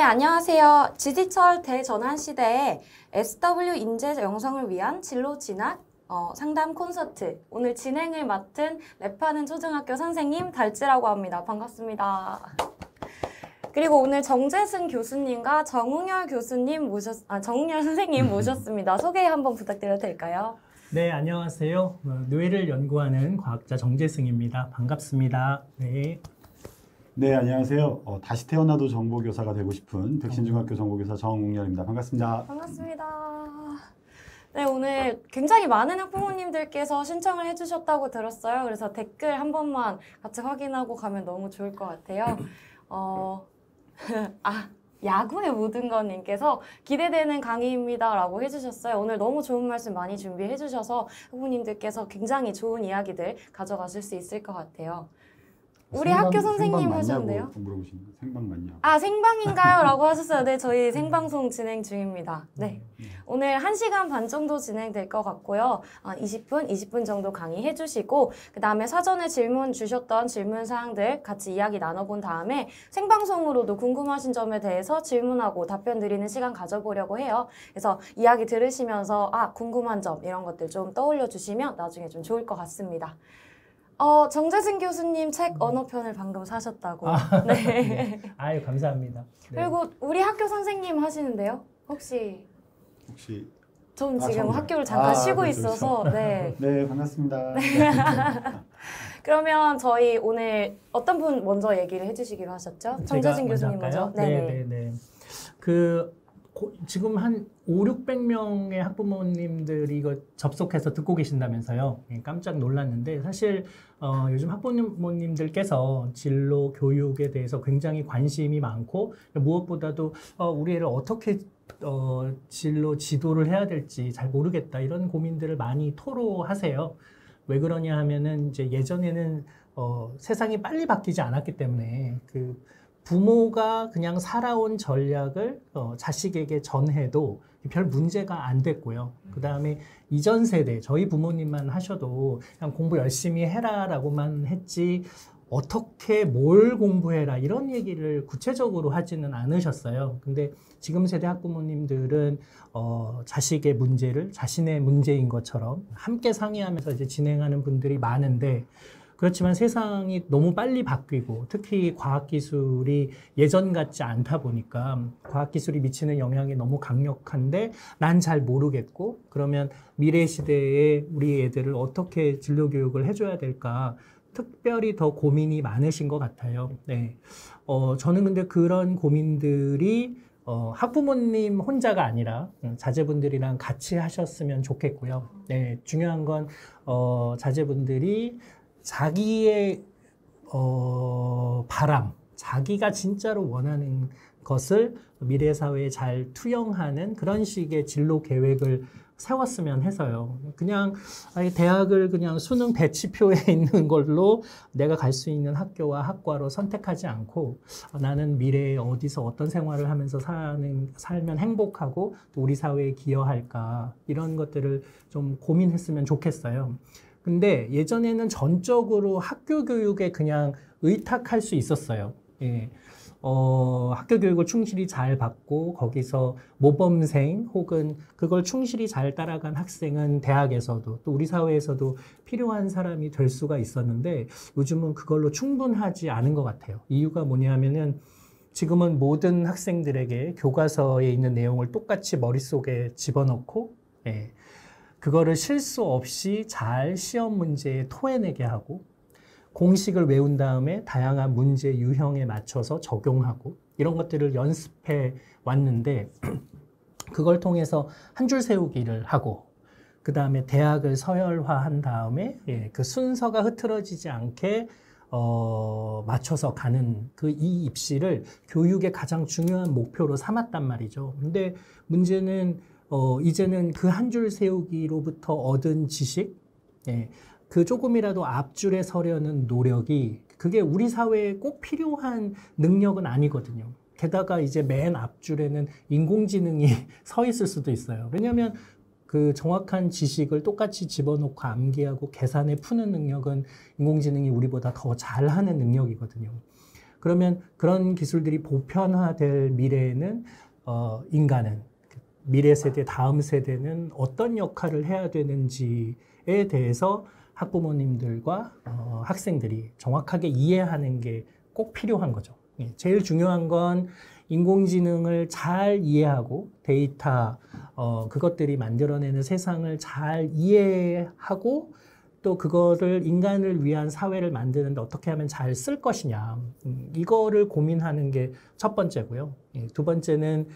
안녕하세요. 디지털 대전환 시대에 SW 인재 양성을 위한 진로 진학 상담 콘서트. 오늘 진행을 맡은 랩하는 초등학교 선생님 달지라고 합니다. 반갑습니다. 그리고 오늘 정재승 교수님과 정웅열 선생님 모셨습니다. 소개 한번 부탁드려도 될까요? 네, 안녕하세요. 뇌를 연구하는 과학자 정재승입니다. 반갑습니다. 네. 네, 안녕하세요. 다시 태어나도 정보교사가 되고 싶은 백신중학교 정보교사 정웅열입니다. 반갑습니다. 반갑습니다. 네, 오늘 굉장히 많은 학부모님들께서 신청을 해주셨다고 들었어요. 그래서 댓글 한 번만 같이 확인하고 가면 너무 좋을 것 같아요. 야구의 모든 것님께서 기대되는 강의입니다 라고 해주셨어요. 오늘 너무 좋은 말씀 많이 준비해 주셔서 학부모님들께서 굉장히 좋은 이야기들 가져가실 수 있을 것 같아요. 우리 학교 선생님 하셨는데요. 생방 맞냐고. 생방인가요? 라고 하셨어요. 네, 저희 생방송 진행 중입니다. 네. 오늘 1시간 반 정도 진행될 것 같고요. 20분 정도 강의해 주시고, 그 다음에 사전에 질문 주셨던 질문 사항들 같이 이야기 나눠본 다음에 생방송으로도 궁금하신 점에 대해서 질문하고 답변 드리는 시간 가져보려고 해요. 그래서 이야기 들으시면서, 궁금한 점, 이런 것들 좀 떠올려 주시면 나중에 좀 좋을 것 같습니다. 정재승 교수님 책 언어편을 방금 사셨다고. 네. 아유, 감사합니다. 네. 그리고 우리 학교 선생님 하시는데요? 혹시 전 지금 학교를 잠깐 쉬고 그렇죠, 있어서. 그렇죠. 네. 네, 반갑습니다. 그러면 저희 오늘 어떤 분 먼저 얘기를 해주시기로 하셨죠? 정재승 교수님 먼저. 네. 지금 한 500~600명의 학부모님들이 이거 접속해서 듣고 계신다면서요. 깜짝 놀랐는데 사실 요즘 학부모님들께서 진로 교육에 대해서 굉장히 관심이 많고 무엇보다도 우리 애를 어떻게 진로 지도를 해야 될지 잘 모르겠다 이런 고민들을 많이 토로하세요. 왜 그러냐 하면은 이제 예전에는 세상이 빨리 바뀌지 않았기 때문에 부모가 그냥 살아온 전략을 자식에게 전해도 별 문제가 안 됐고요. 그 다음에 이전 세대, 저희 부모님만 하셔도 그냥 공부 열심히 해라라고만 했지 어떻게 뭘 공부해라 이런 얘기를 구체적으로 하지는 않으셨어요. 근데 지금 세대 학부모님들은 자식의 문제를 자신의 문제인 것처럼 함께 상의하면서 이제 진행하는 분들이 많은데 그렇지만 세상이 너무 빨리 바뀌고 특히 과학기술이 예전 같지 않다 보니까 과학기술이 미치는 영향이 너무 강력한데 난 잘 모르겠고 그러면 미래 시대에 우리 애들을 어떻게 진로교육을 해줘야 될까 특별히 더 고민이 많으신 것 같아요. 네. 저는 근데 그런 고민들이 학부모님 혼자가 아니라 자제분들이랑 같이 하셨으면 좋겠고요. 네. 중요한 건 자제분들이 자기의 바람, 자기가 진짜로 원하는 것을 미래 사회에 잘 투영하는 그런 식의 진로 계획을 세웠으면 해서요. 그냥 대학을 그냥 수능 배치표에 있는 걸로 내가 갈 수 있는 학교와 학과로 선택하지 않고 나는 미래에 어디서 어떤 생활을 하면서 살면 행복하고 또 우리 사회에 기여할까 이런 것들을 좀 고민했으면 좋겠어요. 근데 예전에는 전적으로 학교 교육에 그냥 의탁할 수 있었어요. 예. 학교 교육을 충실히 잘 받고 거기서 모범생 혹은 그걸 충실히 잘 따라간 학생은 대학에서도 또 우리 사회에서도 필요한 사람이 될 수가 있었는데 요즘은 그걸로 충분하지 않은 것 같아요. 이유가 뭐냐면은 지금은 모든 학생들에게 교과서에 있는 내용을 똑같이 머릿속에 집어넣고 그거를 실수 없이 잘 시험 문제에 토해내게 하고 공식을 외운 다음에 다양한 문제 유형에 맞춰서 적용하고 이런 것들을 연습해 왔는데 그걸 통해서 한 줄 세우기를 하고 그 다음에 대학을 서열화한 다음에 그 순서가 흐트러지지 않게 맞춰서 가는 이 입시를 교육의 가장 중요한 목표로 삼았단 말이죠. 근데 문제는 이제는 그 한 줄 세우기로부터 얻은 지식, 그 조금이라도 앞줄에 서려는 노력이 그게 우리 사회에 꼭 필요한 능력은 아니거든요. 게다가 이제 맨 앞줄에는 인공지능이 서 있을 수도 있어요. 왜냐하면 그 정확한 지식을 똑같이 집어넣고 암기하고 계산해 푸는 능력은 인공지능이 우리보다 더 잘하는 능력이거든요. 그러면 그런 기술들이 보편화될 미래에는 인간은 미래 세대, 다음 세대는 어떤 역할을 해야 되는지에 대해서 학부모님들과 학생들이 정확하게 이해하는 게 꼭 필요한 거죠. 제일 중요한 건 인공지능을 잘 이해하고 데이터, 그것들이 만들어내는 세상을 잘 이해하고 또 그거를 인간을 위한 사회를 만드는데 어떻게 하면 잘 쓸 것이냐. 이거를 고민하는 게 첫 번째고요. 두 번째는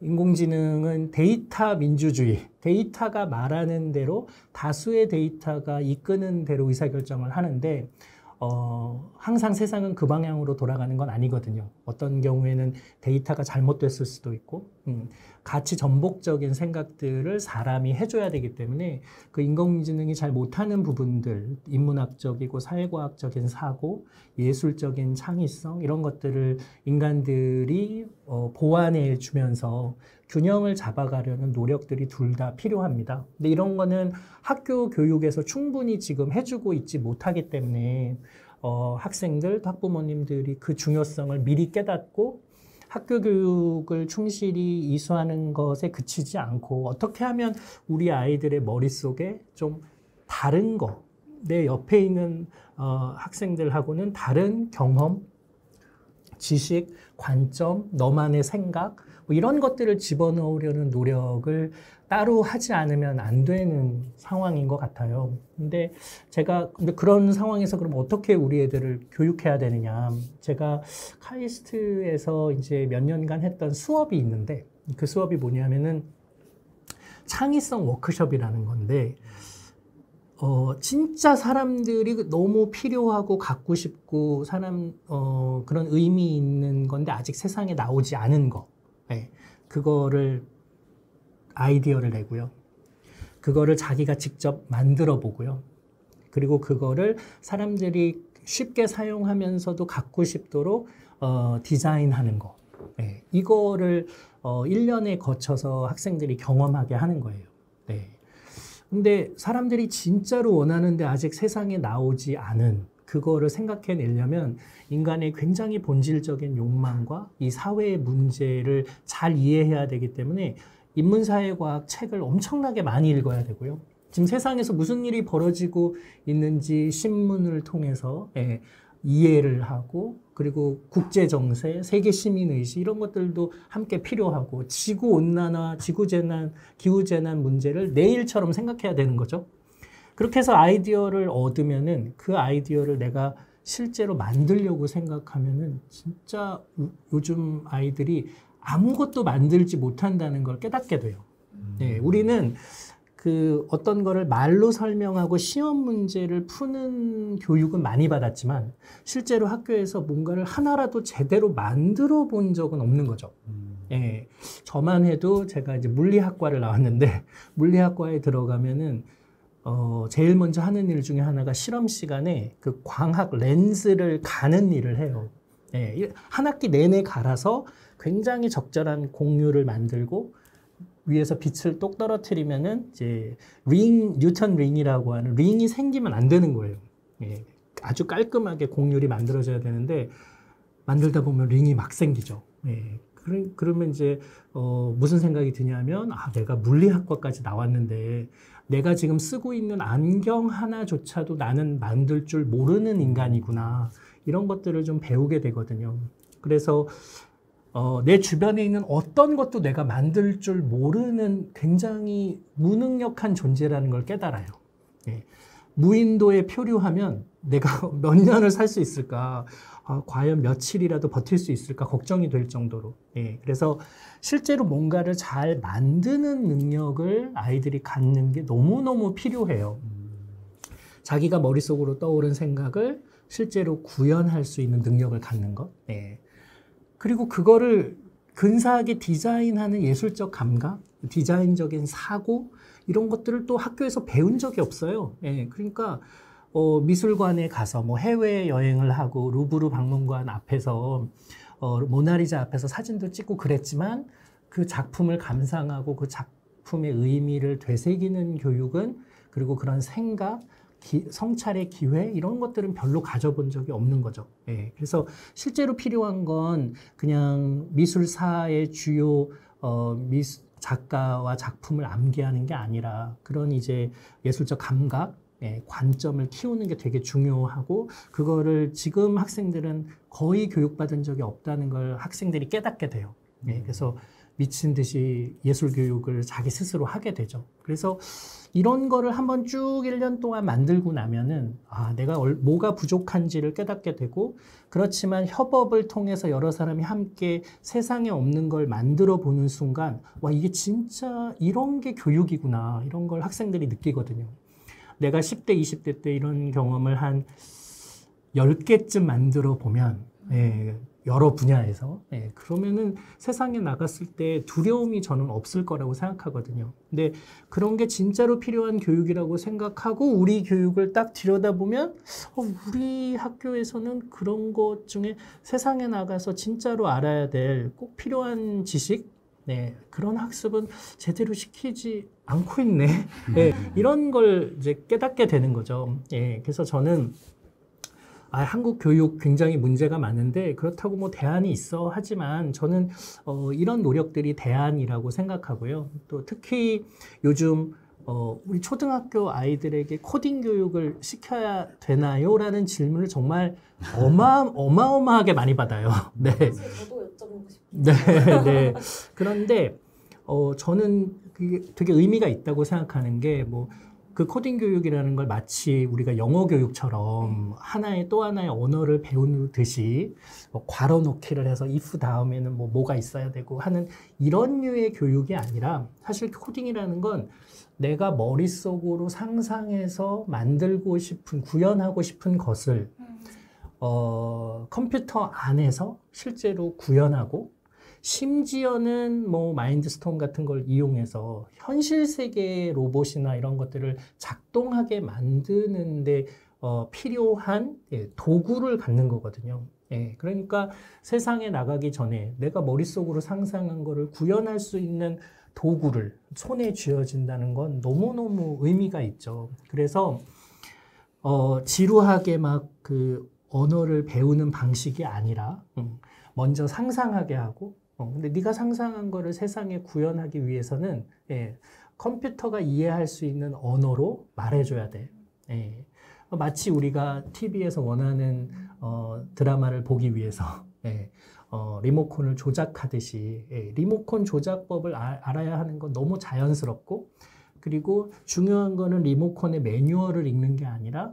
인공지능은 데이터 민주주의, 데이터가 말하는 대로 다수의 데이터가 이끄는 대로 의사결정을 하는데 항상 세상은 그 방향으로 돌아가는 건 아니거든요. 어떤 경우에는 데이터가 잘못됐을 수도 있고 가치 전복적인 생각들을 사람이 해줘야 되기 때문에 그 인공지능이 잘 못하는 부분들, 인문학적이고 사회과학적인 사고, 예술적인 창의성 이런 것들을 인간들이 보완해 주면서 균형을 잡아가려는 노력들이 둘 다 필요합니다. 근데 이런 거는 학교 교육에서 충분히 지금 해주고 있지 못하기 때문에 학생들, 학부모님들이 그 중요성을 미리 깨닫고 학교 교육을 충실히 이수하는 것에 그치지 않고 어떻게 하면 우리 아이들의 머릿속에 좀 다른 거, 내 옆에 있는 학생들하고는 다른 경험, 지식, 관점, 너만의 생각 뭐 이런 것들을 집어넣으려는 노력을 따로 하지 않으면 안 되는 상황인 것 같아요. 근데 그런 상황에서 그럼 어떻게 우리 애들을 교육해야 되느냐. 제가 카이스트에서 이제 몇 년간 했던 수업이 있는데 그 수업이 뭐냐면은 창의성 워크숍이라는 건데 진짜 사람들이 너무 필요하고 갖고 싶고 그런 의미 있는 건데 아직 세상에 나오지 않은 거. 네. 그거를 아이디어를 내고요. 그거를 자기가 직접 만들어 보고요. 그리고 그거를 사람들이 쉽게 사용하면서도 갖고 싶도록 디자인하는 거. 네. 이거를 1년에 거쳐서 학생들이 경험하게 하는 거예요. 네. 근데 사람들이 진짜로 원하는데 아직 세상에 나오지 않은 그거를 생각해내려면 인간의 굉장히 본질적인 욕망과 이 사회의 문제를 잘 이해해야 되기 때문에 인문사회과학 책을 엄청나게 많이 읽어야 되고요. 지금 세상에서 무슨 일이 벌어지고 있는지 신문을 통해서 이해를 하고 그리고 국제정세, 세계시민의식 이런 것들도 함께 필요하고 지구온난화, 지구재난, 기후재난 문제를 내일처럼 생각해야 되는 거죠. 그렇게 해서 아이디어를 얻으면은 그 아이디어를 내가 실제로 만들려고 생각하면은 진짜 요즘 아이들이 아무것도 만들지 못한다는 걸 깨닫게 돼요. 네, 우리는 그 어떤 거를 말로 설명하고 시험 문제를 푸는 교육은 많이 받았지만 실제로 학교에서 뭔가를 하나라도 제대로 만들어 본 적은 없는 거죠. 예, 저만 해도 제가 이제 물리학과를 나왔는데 물리학과에 들어가면은 제일 먼저 하는 일 중에 하나가 실험 시간에 그 광학 렌즈를 가는 일을 해요. 예, 한 학기 내내 갈아서 굉장히 적절한 공유를 만들고 위에서 빛을 똑 떨어뜨리면은 이제 뉴턴 링이라고 하는 링이 생기면 안 되는 거예요. 예, 아주 깔끔하게 곡률이 만들어져야 되는데 만들다 보면 링이 막 생기죠. 예, 그러면 이제 무슨 생각이 드냐면 내가 물리학과까지 나왔는데 내가 지금 쓰고 있는 안경 하나조차도 나는 만들 줄 모르는 인간이구나. 이런 것들을 좀 배우게 되거든요. 그래서 내 주변에 있는 어떤 것도 내가 만들 줄 모르는 굉장히 무능력한 존재라는 걸 깨달아요. 예. 무인도에 표류하면 내가 몇 년을 살 수 있을까? 과연 며칠이라도 버틸 수 있을까? 걱정이 될 정도로. 예. 그래서 실제로 뭔가를 잘 만드는 능력을 아이들이 갖는 게 너무너무 필요해요. 자기가 머릿속으로 떠오른 생각을 실제로 구현할 수 있는 능력을 갖는 것. 예. 그리고 그거를 근사하게 디자인하는 예술적 감각, 디자인적인 사고 이런 것들을 또 학교에서 배운 적이 없어요. 예, 그러니까 미술관에 가서 뭐 해외 여행을 하고 루브르 박물관 앞에서 모나리자 앞에서 사진도 찍고 그랬지만 그 작품을 감상하고 그 작품의 의미를 되새기는 교육은 그리고 그런 생각, 성찰의 기회 이런 것들은 별로 가져본 적이 없는 거죠. 예, 그래서 실제로 필요한 건 그냥 미술사의 주요 작가와 작품을 암기하는 게 아니라 그런 이제 예술적 감각, 관점을 키우는 게 되게 중요하고 그거를 지금 학생들은 거의 교육받은 적이 없다는 걸 학생들이 깨닫게 돼요. 그래서 미친 듯이 예술 교육을 자기 스스로 하게 되죠. 그래서 이런 거를 한번 쭉 1년 동안 만들고 나면은 내가 뭐가 부족한지를 깨닫게 되고 그렇지만 협업을 통해서 여러 사람이 함께 세상에 없는 걸 만들어 보는 순간 와 이게 진짜 이런 게 교육이구나 이런 걸 학생들이 느끼거든요. 내가 10대, 20대 때 이런 경험을 한 10개쯤 만들어 보면 여러 분야에서 그러면은 세상에 나갔을 때 두려움이 저는 없을 거라고 생각하거든요. 근데 그런 게 진짜로 필요한 교육이라고 생각하고 우리 교육을 딱 들여다보면 우리 학교에서는 그런 것 중에 세상에 나가서 진짜로 알아야 될 꼭 필요한 지식 그런 학습은 제대로 시키지 않고 있네. 이런 걸 이제 깨닫게 되는 거죠. 그래서 저는 한국 교육 굉장히 문제가 많은데 그렇다고 뭐 대안이 있어 하지만 저는 이런 노력들이 대안이라고 생각하고요. 또 특히 요즘 우리 초등학교 아이들에게 코딩 교육을 시켜야 되나요? 라는 질문을 정말 어마어마하게 많이 받아요. 네. 저도 여쭤보고 싶어요. 네. 그런데 저는 그게 되게 의미가 있다고 생각하는 게 그 코딩 교육이라는 걸 마치 우리가 영어 교육처럼 또 하나의 언어를 배우듯이 괄호 넣기를 해서 if 다음에는 뭐가 있어야 되고 하는 이런 류의 교육이 아니라 사실 코딩이라는 건 내가 머릿속으로 상상해서 만들고 싶은, 구현하고 싶은 것을 컴퓨터 안에서 실제로 구현하고 심지어는 마인드스톰 같은 걸 이용해서 현실 세계의 로봇이나 이런 것들을 작동하게 만드는데 필요한 도구를 갖는 거거든요. 그러니까 세상에 나가기 전에 내가 머릿속으로 상상한 거를 구현할 수 있는 도구를 손에 쥐어진다는 건 너무너무 의미가 있죠. 그래서 지루하게 막 그 언어를 배우는 방식이 아니라 먼저 상상하게 하고 근데 네가 상상한 거를 세상에 구현하기 위해서는 컴퓨터가 이해할 수 있는 언어로 말해줘야 돼. 마치 우리가 TV에서 원하는 드라마를 보기 위해서 리모컨을 조작하듯이 리모컨 조작법을 알아야 하는 건 너무 자연스럽고 그리고 중요한 거는 리모컨의 매뉴얼을 읽는 게 아니라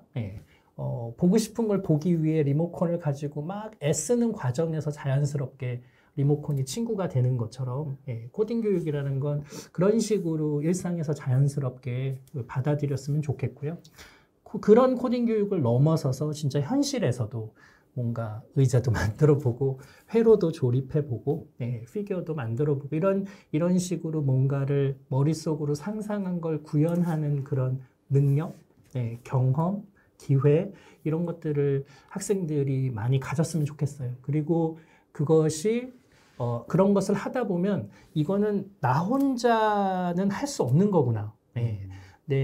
보고 싶은 걸 보기 위해 리모컨을 가지고 막 애쓰는 과정에서 자연스럽게 리모컨이 친구가 되는 것처럼 코딩 교육이라는 건 그런 식으로 일상에서 자연스럽게 받아들였으면 좋겠고요. 그런 코딩 교육을 넘어서서 진짜 현실에서도 뭔가 의자도 만들어보고 회로도 조립해보고 피규어도 만들어보고 이런 식으로 뭔가를 머릿속으로 상상한 걸 구현하는 그런 능력, 경험, 기회 이런 것들을 학생들이 많이 가졌으면 좋겠어요. 그리고 그것이 그런 것을 하다 보면 이거는 나 혼자는 할 수 없는 거구나.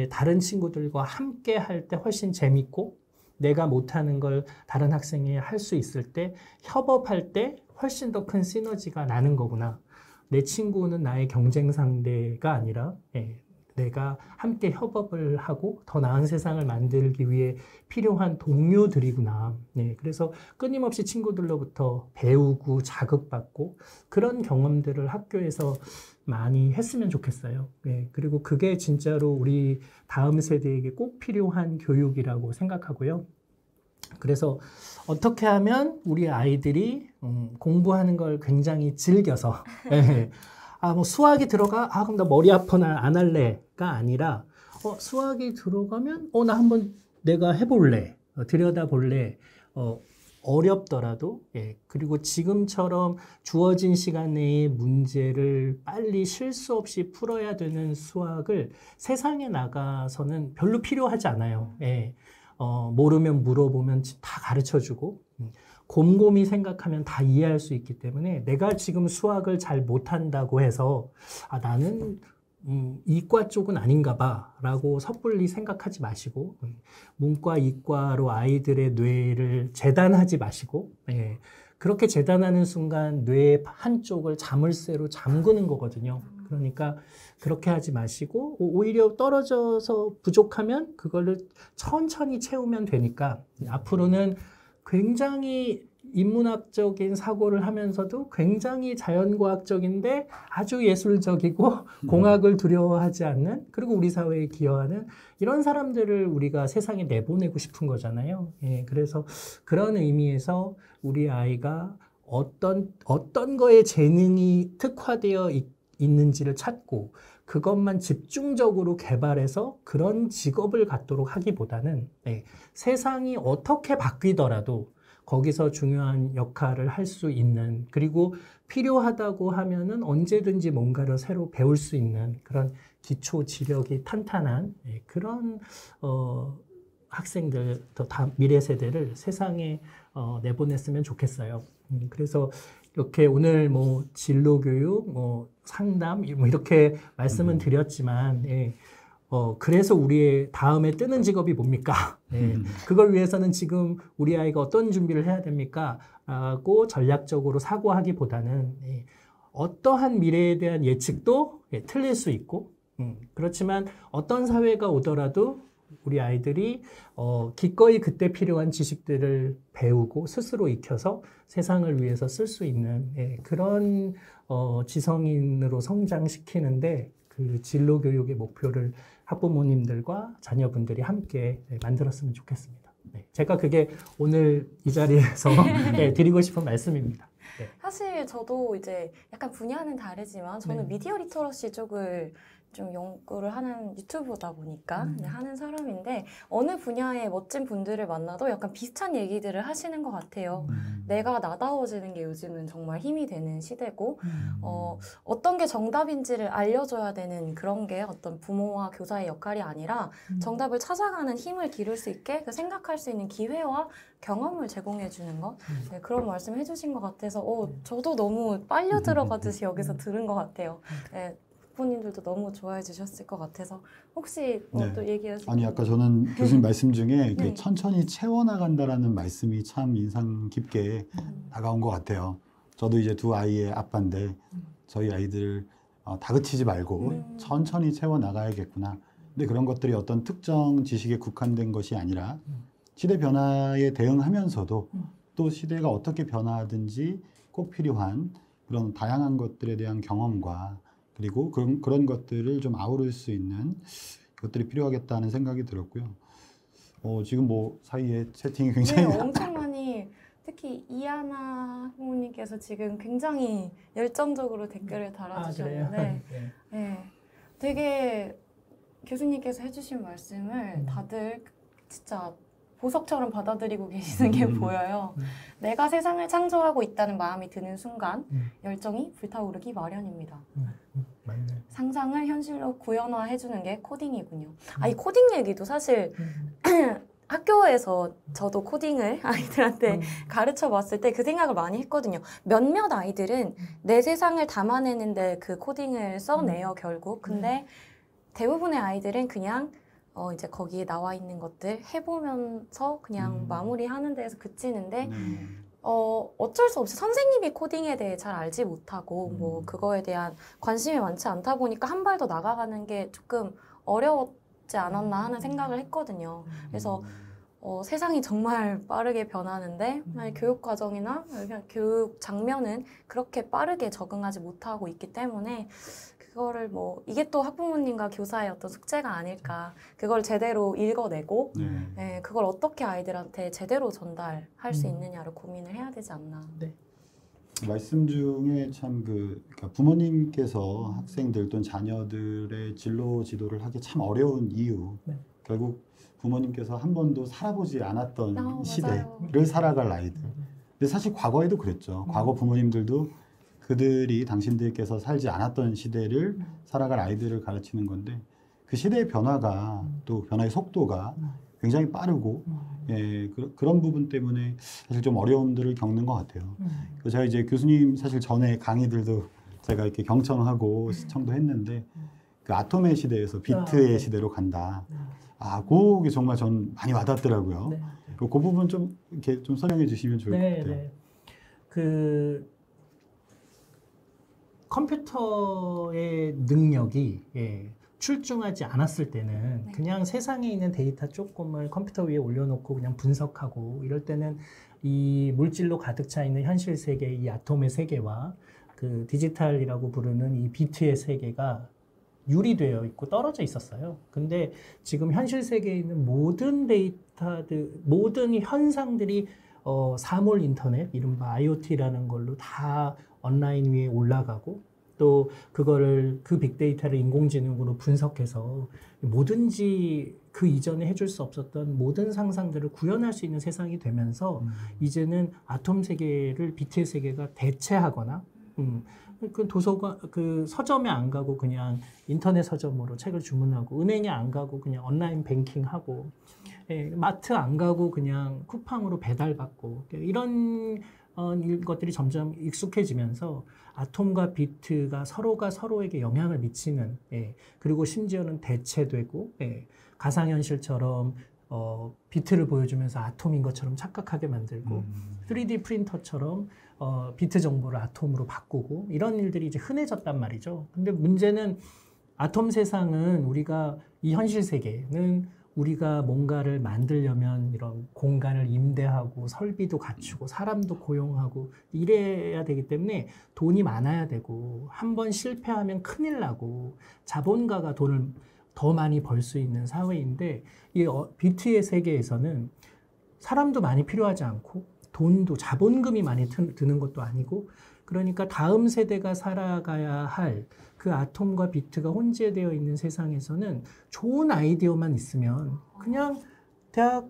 다른 친구들과 함께 할 때 훨씬 재밌고 내가 못하는 걸 다른 학생이 할 수 있을 때 협업할 때 훨씬 더 큰 시너지가 나는 거구나. 내 친구는 나의 경쟁 상대가 아니라 내가 함께 협업을 하고 더 나은 세상을 만들기 위해 필요한 동료들이구나. 그래서 끊임없이 친구들로부터 배우고 자극받고 그런 경험들을 학교에서 많이 했으면 좋겠어요. 그리고 그게 진짜로 우리 다음 세대에게 꼭 필요한 교육이라고 생각하고요. 그래서 어떻게 하면 우리 아이들이 공부하는 걸 굉장히 즐겨서 수학이 들어가? 그럼 나 머리 아프나 안 할래가 아니라 수학이 들어가면 나 한번 내가 해볼래. 들여다볼래. 어렵더라도 그리고 지금처럼 주어진 시간 내에 문제를 빨리 실수 없이 풀어야 되는 수학을 세상에 나가서는 별로 필요하지 않아요. 모르면 물어보면 다 가르쳐주고 곰곰이 생각하면 다 이해할 수 있기 때문에 내가 지금 수학을 잘 못한다고 해서 나는 이과 쪽은 아닌가 봐라고 섣불리 생각하지 마시고 문과, 이과로 아이들의 뇌를 재단하지 마시고 예, 그렇게 재단하는 순간 뇌의 한쪽을 자물쇠로 잠그는 거거든요. 그러니까 그렇게 하지 마시고 오히려 떨어져서 부족하면 그걸로 천천히 채우면 되니까 앞으로는 굉장히 인문학적인 사고를 하면서도 굉장히 자연과학적인데 아주 예술적이고 공학을 두려워하지 않는 그리고 우리 사회에 기여하는 이런 사람들을 우리가 세상에 내보내고 싶은 거잖아요. 예, 그래서 그런 의미에서 우리 아이가 어떤 거에 재능이 특화되어 있는지를 찾고 그것만 집중적으로 개발해서 그런 직업을 갖도록 하기보다는 예, 세상이 어떻게 바뀌더라도 거기서 중요한 역할을 할 수 있는 그리고 필요하다고 하면은 언제든지 뭔가를 새로 배울 수 있는 그런 기초 지력이 탄탄한 그런 학생들 더 미래 세대를 세상에 내보냈으면 좋겠어요. 그래서 이렇게 오늘 뭐 진로 교육, 뭐 상담 뭐 이렇게 말씀은 드렸지만 그래서 우리의 다음에 뜨는 직업이 뭡니까? 네. 그걸 위해서는 지금 우리 아이가 어떤 준비를 해야 됩니까? 라고 전략적으로 사고하기보다는 어떠한 미래에 대한 예측도 틀릴 수 있고 그렇지만 어떤 사회가 오더라도 우리 아이들이 기꺼이 그때 필요한 지식들을 배우고 스스로 익혀서 세상을 위해서 쓸 수 있는 그런 지성인으로 성장시키는데 그 진로 교육의 목표를 학부모님들과 자녀분들이 함께 만들었으면 좋겠습니다. 네, 제가 그게 오늘 이 자리에서 드리고 싶은 말씀입니다. 네. 사실 저도 이제 약간 분야는 다르지만 저는 미디어 리터러시 쪽을 좀 연구를 하는 유튜버다 보니까 하는 사람인데 어느 분야의 멋진 분들을 만나도 약간 비슷한 얘기들을 하시는 것 같아요. 내가 나다워지는 게 요즘은 정말 힘이 되는 시대고 어떤 게 정답인지를 알려줘야 되는 그런 게 어떤 부모와 교사의 역할이 아니라 정답을 찾아가는 힘을 기를 수 있게 그 생각할 수 있는 기회와 경험을 제공해 주는 것 네, 그런 말씀 해주신 것 같아서 저도 너무 빨려 들어가듯이 여기서 들은 것 같아요. 네, 부모님들도 너무 좋아해 주셨을 것 같아서 혹시 또 얘기하시면 아니 아까 저는 교수님 말씀 중에 천천히 채워나간다라는 말씀이 참 인상 깊게 다가온 것 같아요. 저도 이제 두 아이의 아빠인데 저희 아이들 다그치지 말고 천천히 채워나가야겠구나. 근데 그런 것들이 어떤 특정 지식에 국한된 것이 아니라 시대 변화에 대응하면서도 또 시대가 어떻게 변화하든지 꼭 필요한 그런 다양한 것들에 대한 경험과 그리고 그런 것들을 좀 아우를 수 있는 것들이 필요하겠다는 생각이 들었고요. 지금 뭐 사이에 채팅이 굉장히 엄청 많이 특히 이하나 부모님께서 지금 굉장히 열정적으로 댓글을 달아주셨는데 되게 교수님께서 해주신 말씀을 다들 진짜 보석처럼 받아들이고 계시는 게 보여요. 내가 세상을 창조하고 있다는 마음이 드는 순간 열정이 불타오르기 마련입니다. 맞네. 상상을 현실로 구현화해주는 게 코딩이군요. 이 코딩 얘기도 사실 학교에서 저도 코딩을 아이들한테 가르쳐 봤을 때 그 생각을 많이 했거든요. 몇몇 아이들은 내 세상을 담아내는데 그 코딩을 써내요, 결국. 근데 대부분의 아이들은 그냥 이제 거기에 나와 있는 것들 해보면서 그냥 마무리하는 데에서 그치는데 어쩔 수 없이 선생님이 코딩에 대해 잘 알지 못하고 뭐 그거에 대한 관심이 많지 않다 보니까 한 발 더 나가가는 게 조금 어려웠지 않았나 하는 생각을 했거든요. 그래서 세상이 정말 빠르게 변하는데 교육 과정이나 그냥 교육 장면은 그렇게 빠르게 적응하지 못하고 있기 때문에 그거를 뭐 이게 또 학부모님과 교사의 어떤 숙제가 아닐까. 그걸 제대로 읽어내고 그걸 어떻게 아이들한테 제대로 전달할 수 있느냐를 고민을 해야 되지 않나. 네. 말씀 중에 참 그러니까 부모님께서 학생들 또는 자녀들의 진로 지도를 하기 참 어려운 이유. 결국 부모님께서 한 번도 살아보지 않았던 시대를 살아갈 아이들. 근데 사실 과거에도 그랬죠. 과거 부모님들도 그들이 당신들께서 살지 않았던 시대를 살아갈 아이들을 가르치는 건데 그 시대의 변화가 또 변화의 속도가 굉장히 빠르고 그런 부분 때문에 사실 좀 어려움들을 겪는 것 같아요. 그래서 제가 이제 교수님 사실 전에 강의들도 제가 이렇게 경청하고 시청도 했는데 그 아톰의 시대에서 비트의 네. 시대로 간다. 그게 정말 전 많이 와닿더라고요. 네. 그 부분 좀 이렇게 좀 설명해 주시면 좋을 것 같아요. 네. 그 컴퓨터의 능력이 출중하지 않았을 때는 네. 그냥 세상에 있는 데이터 조금을 컴퓨터 위에 올려놓고 그냥 분석하고 이럴 때는 이 물질로 가득 차 있는 현실 세계, 이 아톰의 세계와 그 디지털이라고 부르는 이 비트의 세계가 유리되어 있고 떨어져 있었어요. 근데 지금 현실 세계에 있는 모든 데이터들, 모든 현상들이 사물 인터넷, 이른바 IoT라는 걸로 다 온라인 위에 올라가고 또 그거를 그 빅데이터를 인공지능으로 분석해서 뭐든지 그 이전에 해줄 수 없었던 모든 상상들을 구현할 수 있는 세상이 되면서 이제는 아톰 세계를 비트의 세계가 대체하거나 그 도서관 그 서점에 안 가고 그냥 인터넷 서점으로 책을 주문하고 은행에 안 가고 그냥 온라인 뱅킹하고 마트 안 가고 그냥 쿠팡으로 배달받고 이런 것들이 점점 익숙해지면서 아톰과 비트가 서로가 서로에게 영향을 미치는 그리고 심지어는 대체되고 가상현실처럼 비트를 보여주면서 아톰인 것처럼 착각하게 만들고 3D 프린터처럼 비트 정보를 아톰으로 바꾸고 이런 일들이 이제 흔해졌단 말이죠. 근데 문제는 아톰 세상은 우리가 이 현실 세계는 우리가 뭔가를 만들려면 이런 공간을 임대하고 설비도 갖추고 사람도 고용하고 이래야 되기 때문에 돈이 많아야 되고 한번 실패하면 큰일 나고 자본가가 돈을 더 많이 벌 수 있는 사회인데 이 비트의 세계에서는 사람도 많이 필요하지 않고 돈도 자본금이 많이 드는 것도 아니고 그러니까 다음 세대가 살아가야 할 그 아톰과 비트가 혼재되어 있는 세상에서는 좋은 아이디어만 있으면 그냥 대학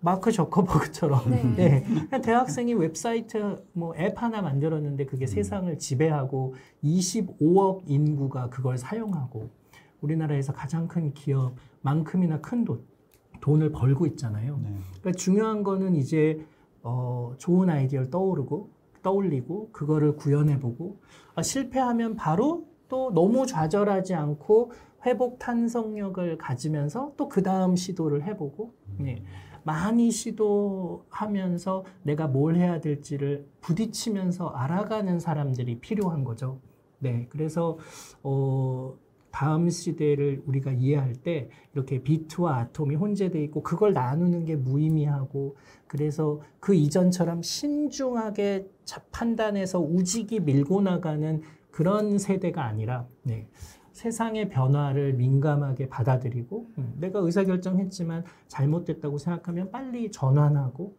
마크 저커버그처럼 네. 그냥 대학생이 웹사이트 뭐 앱 하나 만들었는데 그게 세상을 지배하고 25억 인구가 그걸 사용하고 우리나라에서 가장 큰 기업만큼이나 큰 돈을 벌고 있잖아요. 네. 그러니까 중요한 거는 이제 좋은 아이디어를 떠올리고 그거를 구현해보고 실패하면 바로 또 너무 좌절하지 않고 회복 탄성력을 가지면서 또 그 다음 시도를 해보고 많이 시도하면서 내가 뭘 해야 될지를 부딪히면서 알아가는 사람들이 필요한 거죠. 네, 그래서 다음 시대를 우리가 이해할 때 이렇게 비트와 아톰이 혼재되어 있고 그걸 나누는 게 무의미하고 그래서 그 이전처럼 신중하게 판단해서 우직이 밀고 나가는 그런 세대가 아니라 세상의 변화를 민감하게 받아들이고 내가 의사결정했지만 잘못됐다고 생각하면 빨리 전환하고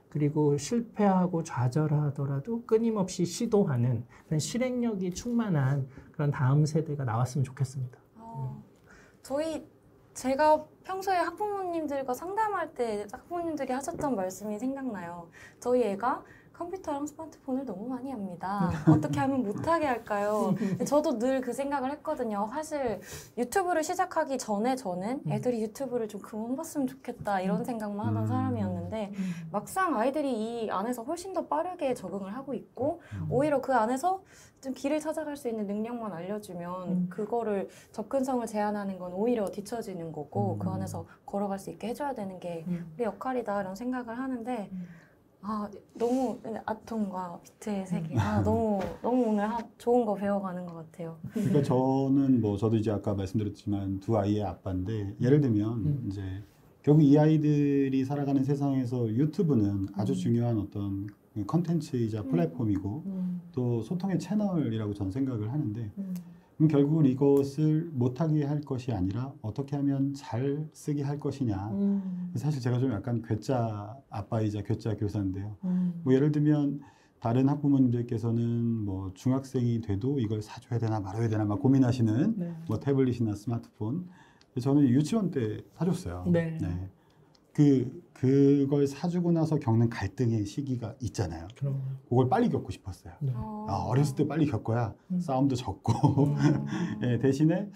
그리고 실패하고 좌절하더라도 끊임없이 시도하는 그런 실행력이 충만한 그런 다음 세대가 나왔으면 좋겠습니다. 제가 평소에 학부모님들과 상담할 때 학부모님들이 하셨던 말씀이 생각나요. 저희 애가 컴퓨터랑 스마트폰을 너무 많이 합니다. 어떻게 하면 못하게 할까요? 저도 늘 그 생각을 했거든요. 사실 유튜브를 시작하기 전에 저는 애들이 유튜브를 좀 그만 봤으면 좋겠다 이런 생각만 하던 사람이었는데 막상 아이들이 이 안에서 훨씬 더 빠르게 적응을 하고 있고 오히려 그 안에서 좀 길을 찾아갈 수 있는 능력만 알려주면 그거를 접근성을 제한하는 건 오히려 뒤처지는 거고 그 안에서 걸어갈 수 있게 해줘야 되는 게 우리 역할이다 이런 생각을 하는데 너무 아톰과 비트의 세계 너무 오늘 좋은 거 배워가는 것 같아요. 그러니까 저는 저도 이제 아까 말씀드렸지만 두 아이의 아빠인데 예를 들면 이제 결국 이 아이들이 살아가는 세상에서 유튜브는 아주 중요한 어떤 컨텐츠이자 플랫폼이고 또 소통의 채널이라고 저는 생각을 하는데 그럼 결국은 이것을 못하게 할 것이 아니라 어떻게 하면 잘 쓰게 할 것이냐. 사실 제가 좀 약간 괴짜 아빠이자 괴짜 교사인데요. 예를 들면 다른 학부모님들께서는 중학생이 돼도 이걸 사줘야 되나 말아야 되나 막 고민하시는 태블릿이나 스마트폰. 저는 유치원 때 사줬어요. 네. 그걸 사주고 나서 겪는 갈등의 시기가 있잖아요. 그럼. 그걸 빨리 겪고 싶었어요. 네. 어렸을 때 빨리 겪어야 싸움도 적고 대신에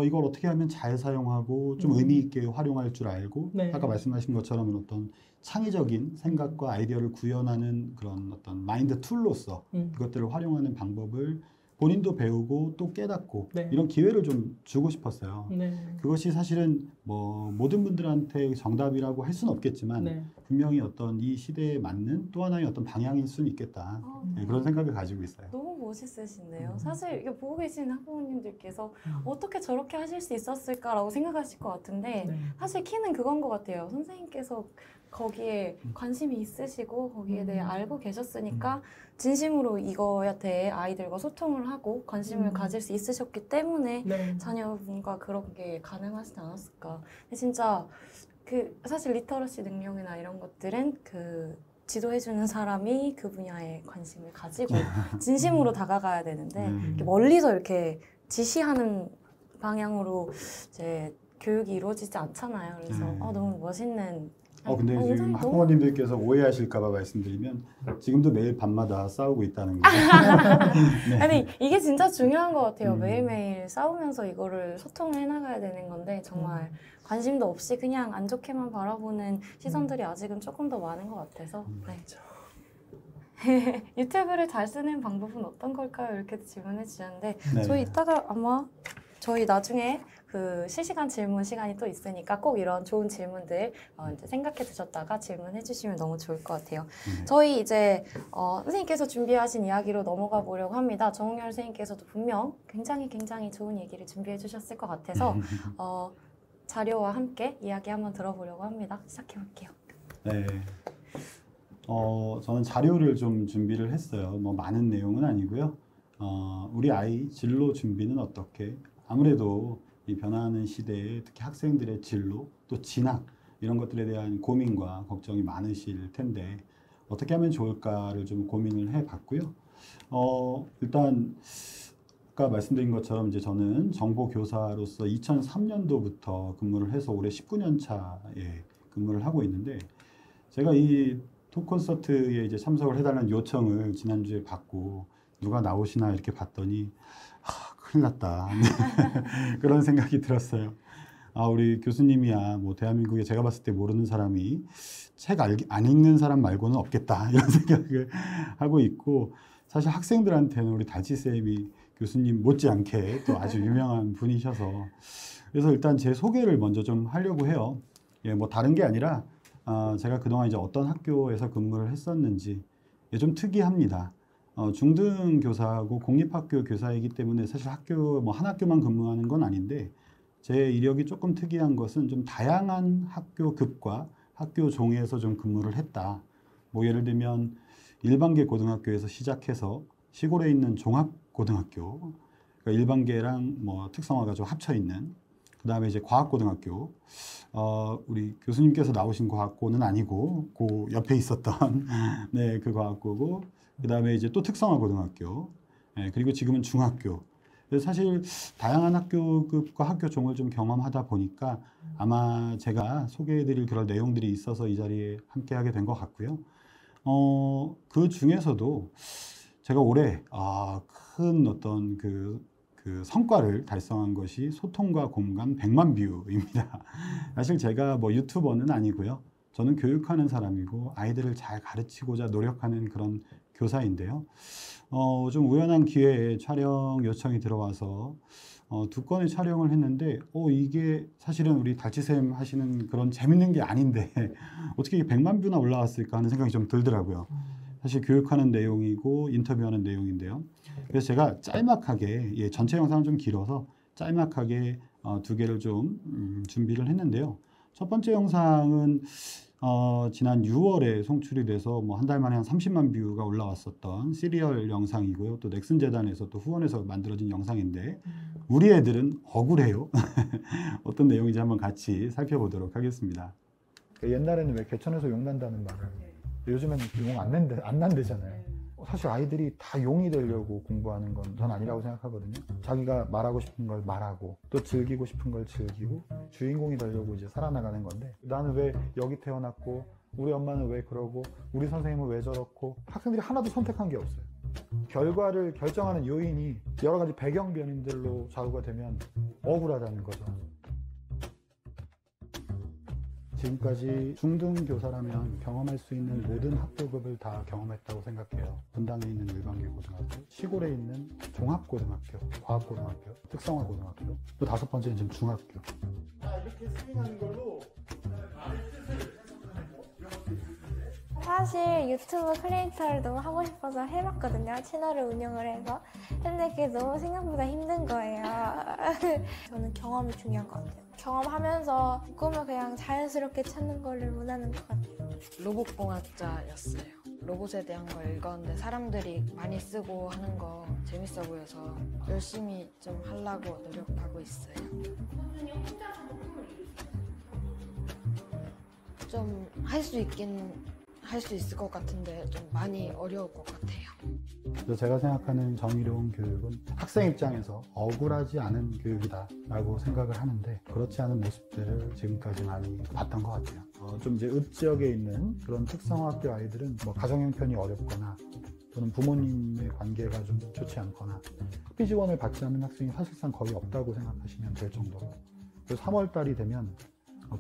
이걸 어떻게 하면 잘 사용하고 좀 의미 있게 활용할 줄 알고 아까 말씀하신 것처럼 어떤 창의적인 생각과 아이디어를 구현하는 그런 어떤 마인드 툴로서 그것들을 활용하는 방법을 본인도 배우고 또 깨닫고 네. 이런 기회를 좀 주고 싶었어요. 네. 그것이 사실은 뭐 모든 분들한테 정답이라고 할 수는 없겠지만 네. 분명히 어떤 이 시대에 맞는 또 하나의 어떤 방향일 수는 있겠다. 네, 그런 생각을 가지고 있어요. 너무 멋있으신데요. 사실 이게 보고 계신 학부모님들께서 어떻게 저렇게 하실 수 있었을까라고 생각하실 것 같은데 네. 사실 키는 그건 것 같아요. 선생님께서 거기에 관심이 있으시고 거기에 대해 알고 계셨으니까 진심으로 이거에 대해 아이들과 소통을 하고 관심을 가질 수 있으셨기 때문에 네. 자녀분과 그런 게 가능하시지 않았을까. 근데 진짜 그 사실 리터러시 능력이나 이런 것들은 그 지도해주는 사람이 그 분야에 관심을 가지고 진심으로 다가가야 되는데 이렇게 멀리서 이렇게 지시하는 방향으로 이제 교육이 이루어지지 않잖아요. 그래서 너무 멋있는. 근데 지금 굉장히 너무- 학부모님들께서 오해하실까봐 말씀드리면 지금도 매일 밤마다 싸우고 있다는 거예요. 네. 아니 이게 진짜 중요한 것 같아요. 매일매일 싸우면서 이거를 소통을 해나가야 되는 건데 정말 관심도 없이 그냥 안 좋게만 바라보는 시선들이 아직은 조금 더 많은 것 같아서 네. 유튜브를 잘 쓰는 방법은 어떤 걸까요? 이렇게 질문해 주셨는데 네. 저희 이따가 아마 저희 나중에 그 실시간 질문 시간이 또 있으니까 꼭 이런 좋은 질문들 이제 생각해 두셨다가 질문해 주시면 너무 좋을 것 같아요. 저희 이제 선생님께서 준비하신 이야기로 넘어가 보려고 합니다. 정홍열 선생님께서도 분명 굉장히 좋은 얘기를 준비해 주셨을 것 같아서 자료와 함께 이야기 한번 들어보려고 합니다. 시작해 볼게요. 네. 저는 자료를 좀 준비를 했어요. 뭐 많은 내용은 아니고요. 우리 아이 진로 준비는 어떻게? 아무래도 이 변화하는 시대에 특히 학생들의 진로, 또 진학 이런 것들에 대한 고민과 걱정이 많으실 텐데 어떻게 하면 좋을까를 좀 고민을 해봤고요. 일단 아까 말씀드린 것처럼 이제 저는 정보교사로서 2003년도부터 근무를 해서 올해 19년 차에 근무를 하고 있는데 제가 이 톡콘서트에 이제 참석을 해달라는 요청을 지난주에 받고 누가 나오시나 이렇게 봤더니 큰일 났다. 그런 생각이 들었어요. 우리 교수님이야 뭐 대한민국에 제가 봤을 때 모르는 사람이 책 안 읽는 사람 말고는 없겠다 이런 생각을 하고 있고 사실 학생들한테는 우리 달치쌤이 교수님 못지않게 또 아주 유명한 분이셔서 그래서 일단 제 소개를 먼저 좀 하려고 해요. 예, 뭐 다른 게 아니라 제가 그동안 이제 어떤 학교에서 근무를 했었는지 좀 특이합니다. 중등 교사하고 공립학교 교사이기 때문에 사실 학교 뭐 한 학교만 근무하는 건 아닌데 제 이력이 조금 특이한 것은 좀 다양한 학교급과 학교 종에서 좀 근무를 했다. 뭐 예를 들면 일반계 고등학교에서 시작해서 시골에 있는 종합고등학교, 그러니까 일반계랑 뭐 특성화가 좀 합쳐 있는. 그 다음에 이제 과학고등학교. 우리 교수님께서 나오신 과학고는 아니고 그 옆에 있었던 네, 그 과학고고. 그 다음에 이제 또 특성화고등학교, 그리고 지금은 중학교. 그래서 사실 다양한 학교급과 학교 종을 좀 경험하다 보니까 아마 제가 소개해드릴 그런 내용들이 있어서 이 자리에 함께하게 된 것 같고요. 그 중에서도 제가 올해 큰 어떤 그 성과를 달성한 것이 소통과 공감 100만 뷰입니다. 사실 제가 뭐 유튜버는 아니고요. 저는 교육하는 사람이고 아이들을 잘 가르치고자 노력하는 그런 교사인데요. 좀 우연한 기회에 촬영 요청이 들어와서 2건의 촬영을 했는데 이게 사실은 우리 달치쌤 하시는 그런 재밌는 게 아닌데 어떻게 100만 뷰나 올라왔을까 하는 생각이 좀 들더라고요. 사실 교육하는 내용이고 인터뷰하는 내용인데요. 그래서 제가 짤막하게 전체 영상은 좀 길어서 짤막하게 2개를 좀 준비를 했는데요. 첫 번째 영상은 지난 6월에 송출이 돼서 뭐 한 달 만에 한 30만 뷰가 올라왔었던 시리얼 영상이고요. 또 넥슨 재단에서 또 후원해서 만들어진 영상인데 우리 애들은 억울해요. 어떤 내용인지 한번 같이 살펴보도록 하겠습니다. 옛날에는 왜 개천에서 용 난다는 말을 요즘에는 용 안 난대잖아요. 사실 아이들이 다 용이 되려고 공부하는 건 전 아니라고 생각하거든요. 자기가 말하고 싶은 걸 말하고 또 즐기고 싶은 걸 즐기고 주인공이 되려고 이제 살아나가는 건데 나는 왜 여기 태어났고 우리 엄마는 왜 그러고 우리 선생님은 왜 저렇고 학생들이 하나도 선택한 게 없어요. 결과를 결정하는 요인이 여러 가지 배경 변인들로 좌우가 되면 억울하다는 거죠. 지금까지 중등교사라면 경험할 수 있는 모든 학교급을 다 경험했다고 생각해요. 분당에 있는 일반계 고등학교, 시골에 있는 종합고등학교, 과학고등학교, 특성화고등학교, 또 5번째는 지금 중학교. 이렇게 스윙하는 걸로 사실 유튜브 크리에이터를 너무 하고 싶어서 해봤거든요. 채널을 운영을 해서. 근데 그게 너무 생각보다 힘든 거예요. 저는 경험이 중요한 것 같아요. 경험하면서 꿈을 그냥 자연스럽게 찾는 거를 원하는 것 같아요. 로봇공학자였어요. 로봇에 대한 걸 읽었는데 사람들이 많이 쓰고 하는 거 재밌어 보여서 열심히 좀 하려고 노력하고 있어요. 좀 할 수 있을 것 같은데 좀 많이 어려울 것 같아요. 그래서 제가 생각하는 정의로운 교육은 학생 입장에서 억울하지 않은 교육이다라고 생각을 하는데 그렇지 않은 모습들을 지금까지 많이 봤던 것 같아요. 좀 이제 읍지역에 있는 그런 특성화학교 아이들은 뭐 가정 형편이 어렵거나 또는 부모님의 관계가 좀 좋지 않거나 학비 지원을 받지 않는 학생이 사실상 거의 없다고 생각하시면 될 정도로. 그래서 3월 달이 되면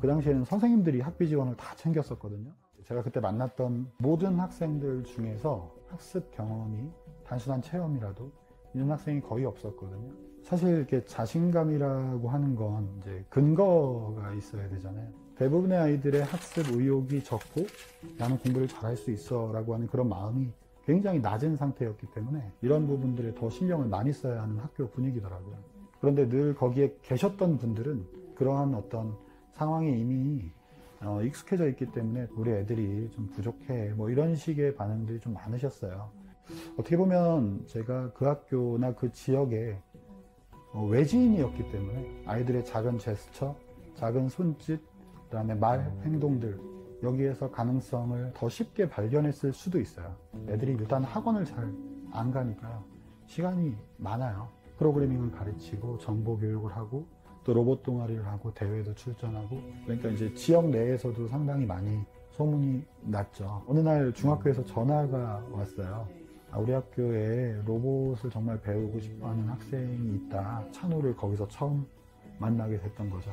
그 당시에는 선생님들이 학비 지원을 다 챙겼었거든요. 제가 그때 만났던 모든 학생들 중에서 학습 경험이 단순한 체험이라도 있는 학생이 거의 없었거든요. 사실 이렇게 자신감이라고 하는 건 이제 근거가 있어야 되잖아요. 대부분의 아이들의 학습 의욕이 적고 나는 공부를 잘할 수 있어 라고 하는 그런 마음이 굉장히 낮은 상태였기 때문에 이런 부분들에 더 신경을 많이 써야 하는 학교 분위기더라고요. 그런데 늘 거기에 계셨던 분들은 그러한 어떤 상황이 이미 익숙해져 있기 때문에 우리 애들이 좀 부족해 뭐 이런 식의 반응들이 좀 많으셨어요. 어떻게 보면 제가 그 학교나 그 지역에 외지인이었기 때문에 아이들의 작은 제스처, 작은 손짓, 그다음에 말, 행동들 여기에서 가능성을 더 쉽게 발견했을 수도 있어요. 애들이 일단 학원을 잘 안 가니까 시간이 많아요. 프로그래밍을 가르치고 정보 교육을 하고 또 로봇 동아리를 하고 대회도 출전하고 그러니까 이제 지역 내에서도 상당히 많이 소문이 났죠. 어느 날 중학교에서 전화가 왔어요. 우리 학교에 로봇을 정말 배우고 싶어하는 학생이 있다. 찬우를 거기서 처음 만나게 됐던 거죠.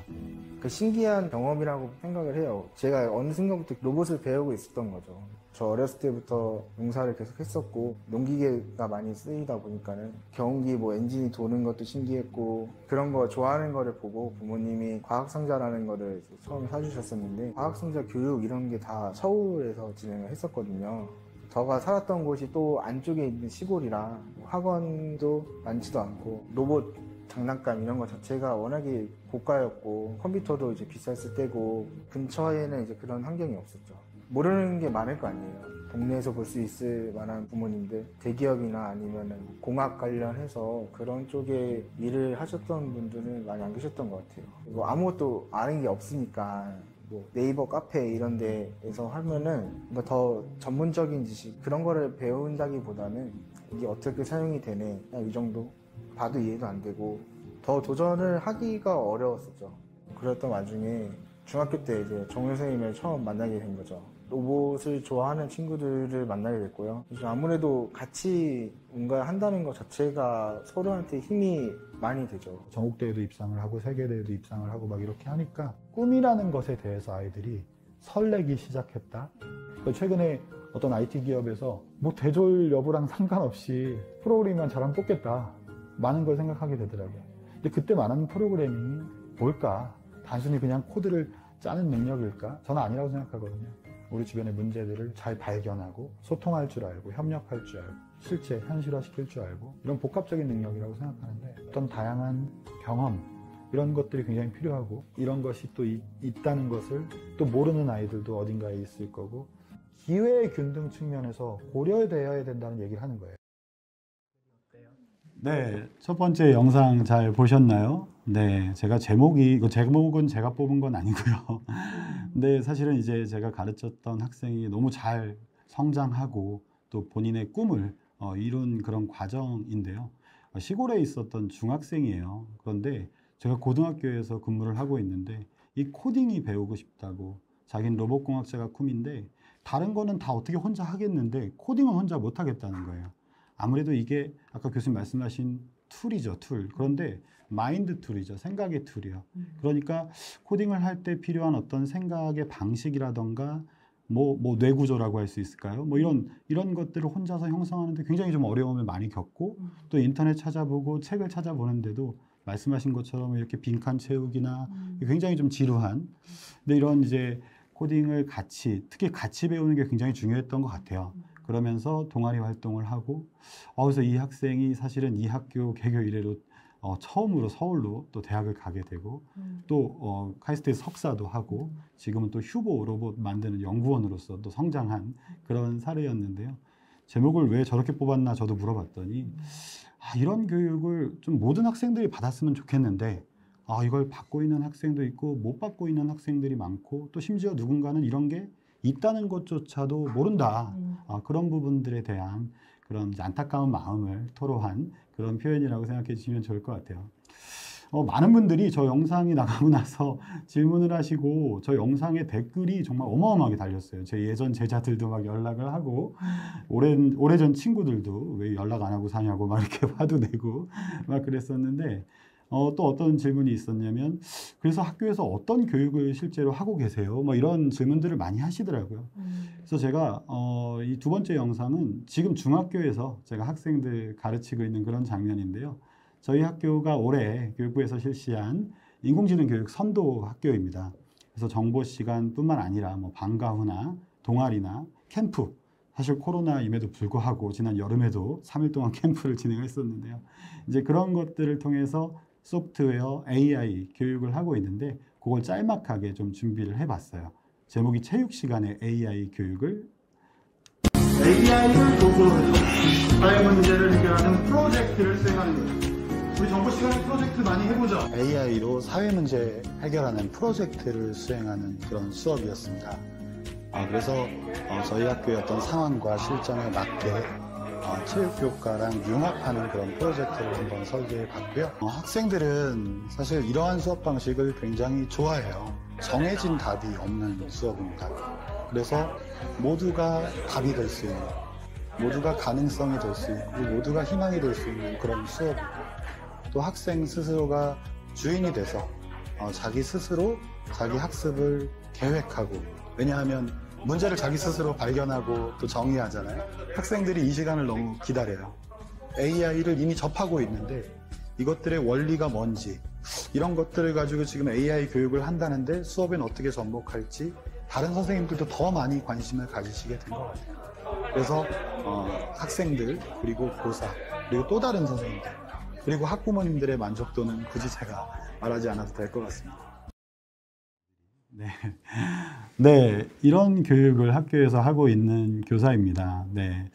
그 신기한 경험이라고 생각을 해요. 제가 어느 순간부터 로봇을 배우고 있었던 거죠. 저 어렸을 때부터 농사를 계속 했었고 농기계가 많이 쓰이다 보니까는 경운기 뭐 엔진이 도는 것도 신기했고 그런 거 좋아하는 거를 보고 부모님이 과학상자라는 거를 처음 사주셨었는데 과학상자 교육 이런 게 다 서울에서 진행을 했었거든요. 저가 살았던 곳이 또 안쪽에 있는 시골이라 학원도 많지도 않고 로봇 장난감 이런 거 자체가 워낙에 고가였고 컴퓨터도 이제 비쌌을 때고 근처에는 이제 그런 환경이 없었죠. 모르는 게 많을 거 아니에요. 동네에서 볼 수 있을 만한 부모님들 대기업이나 아니면은 공학 관련해서 그런 쪽에 일을 하셨던 분들은 많이 안 계셨던 것 같아요. 뭐 아무것도 아는 게 없으니까 뭐 네이버 카페 이런 데에서 하면은 뭐 더 전문적인 지식 그런 거를 배운다기보다는 이게 어떻게 사용이 되네 그냥 이 정도 봐도 이해도 안 되고 더 도전을 하기가 어려웠었죠. 그랬던 와중에 중학교 때 이제 정우 선생님을 처음 만나게 된 거죠. 로봇을 좋아하는 친구들을 만나게 됐고요. 그래서 아무래도 같이 뭔가 한다는 것 자체가 서로한테 힘이 많이 되죠. 전국대회도 입상을 하고 세계대회도 입상을 하고 막 이렇게 하니까 꿈이라는 것에 대해서 아이들이 설레기 시작했다. 최근에 어떤 IT 기업에서 뭐 대졸 여부랑 상관없이 프로그래밍만 잘하면 뽑겠다. 많은 걸 생각하게 되더라고요. 근데 그때 말하는 프로그래밍이 뭘까? 단순히 그냥 코드를 짜는 능력일까? 저는 아니라고 생각하거든요. 우리 주변의 문제들을 잘 발견하고 소통할 줄 알고 협력할 줄 알고 실제 현실화시킬 줄 알고 이런 복합적인 능력이라고 생각하는데 어떤 다양한 경험 이런 것들이 굉장히 필요하고 이런 것이 또 있다는 것을 또 모르는 아이들도 어딘가에 있을 거고 기회 균등 측면에서 고려되어야 된다는 얘기를 하는 거예요. 네, 첫 번째 영상 잘 보셨나요? 네, 제가 제목은 제가 뽑은 건 아니고요. 근데 사실은 이제 제가 가르쳤던 학생이 너무 잘 성장하고 또 본인의 꿈을 이룬 그런 과정인데요. 시골에 있었던 중학생이에요. 그런데 제가 고등학교에서 근무를 하고 있는데 이 코딩이 배우고 싶다고 자기는 로봇공학자가 꿈인데 다른 거는 다 어떻게 혼자 하겠는데 코딩은 혼자 못 하겠다는 거예요. 아무래도 이게 아까 교수님 말씀하신 툴이죠, 툴. 그런데 마인드 툴이죠. 생각의 툴이요. 그러니까 코딩을 할 때 필요한 어떤 생각의 방식이라던가 뭐 뇌구조라고 할 수 있을까요? 뭐 이런 것들을 혼자서 형성하는데 굉장히 좀 어려움을 많이 겪고 또 인터넷 찾아보고 책을 찾아보는데도 말씀하신 것처럼 이렇게 빈칸 채우기나 굉장히 좀 지루한 근데 이런 이제 코딩을 특히 같이 배우는 게 굉장히 중요했던 것 같아요. 그러면서 동아리 활동을 하고 그래서 이 학생이 사실은 이 학교 개교 이래로 처음으로 서울로 또 대학을 가게 되고 또 카이스트에서 석사도 하고 지금은 또 휴보 로봇 만드는 연구원으로서 또 성장한 그런 사례였는데요. 제목을 왜 저렇게 뽑았나 저도 물어봤더니 이런 교육을 좀 모든 학생들이 받았으면 좋겠는데 이걸 받고 있는 학생도 있고 못 받고 있는 학생들이 많고 또 심지어 누군가는 이런 게 있다는 것조차도 모른다. 그런 부분들에 대한 그런 안타까운 마음을 토로한 그런 표현이라고 생각해 주시면 좋을 것 같아요. 많은 분들이 저 영상이 나가고 나서 질문을 하시고 저 영상의 댓글이 정말 어마어마하게 달렸어요. 제 예전 제자들도 막 연락을 하고 오래전 친구들도 왜 연락 안 하고 사냐고 막 이렇게 화도 내고 막 그랬었는데 또 어떤 질문이 있었냐면 그래서 학교에서 어떤 교육을 실제로 하고 계세요? 뭐 이런 질문들을 많이 하시더라고요. 그래서 제가 이 두 번째 영상은 지금 중학교에서 제가 학생들 가르치고 있는 그런 장면인데요. 저희 학교가 올해 교육부에서 실시한 인공지능 교육 선도 학교입니다. 그래서 정보 시간뿐만 아니라 뭐 방과 후나 동아리나 캠프 사실 코로나임에도 불구하고 지난 여름에도 3일 동안 캠프를 진행했었는데요. 이제 그런 것들을 통해서 소프트웨어, AI 교육을 하고 있는데 그걸 짤막하게 좀 준비를 해봤어요. 제목이 체육 시간에 AI 교육을 AI를 도구로 해서 사회 문제를 해결하는 프로젝트를 수행하는 거예요. 우리 정보 시간에 프로젝트 많이 해보죠. AI로 사회 문제 해결하는 프로젝트를 수행하는 그런 수업이었습니다. 그래서 저희 학교의 어떤 상황과 실정에 맞게 체육교과랑 융합하는 그런 프로젝트를 한번 설계해 봤고요. 학생들은 사실 이러한 수업 방식을 굉장히 좋아해요. 정해진 답이 없는 수업입니다. 그래서 모두가 답이 될 수 있는, 모두가 가능성이 될 수 있고 모두가 희망이 될 수 있는 그런 수업이고 또 학생 스스로가 주인이 돼서 자기 스스로 자기 학습을 계획하고 왜냐하면 문제를 자기 스스로 발견하고 또 정의하잖아요. 학생들이 이 시간을 너무 기다려요. AI를 이미 접하고 있는데 이것들의 원리가 뭔지 이런 것들을 가지고 지금 AI 교육을 한다는데 수업엔 어떻게 접목할지 다른 선생님들도 더 많이 관심을 가지시게 된 것 같아요. 그래서 학생들 그리고 교사 그리고 또 다른 선생님들 그리고 학부모님들의 만족도는 굳이 제가 말하지 않아도 될 것 같습니다. 네, 이런 교육을 학교에서 하고 있는 교사입니다. 네,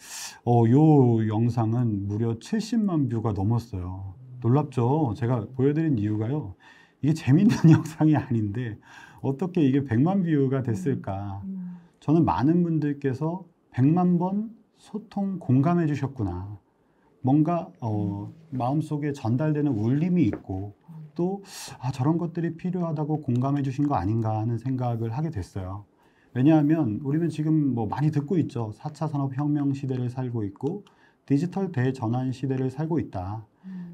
요 영상은 무려 70만 뷰가 넘었어요. 놀랍죠? 제가 보여드린 이유가요. 이게 재밌는 영상이 아닌데 어떻게 이게 100만 뷰가 됐을까? 저는 많은 분들께서 100만 번 소통 공감해 주셨구나. 뭔가 마음속에 전달되는 울림이 있고 또 저런 것들이 필요하다고 공감해 주신 거 아닌가 하는 생각을 하게 됐어요. 왜냐하면 우리는 지금 뭐 많이 듣고 있죠. 4차 산업혁명 시대를 살고 있고 디지털 대전환 시대를 살고 있다.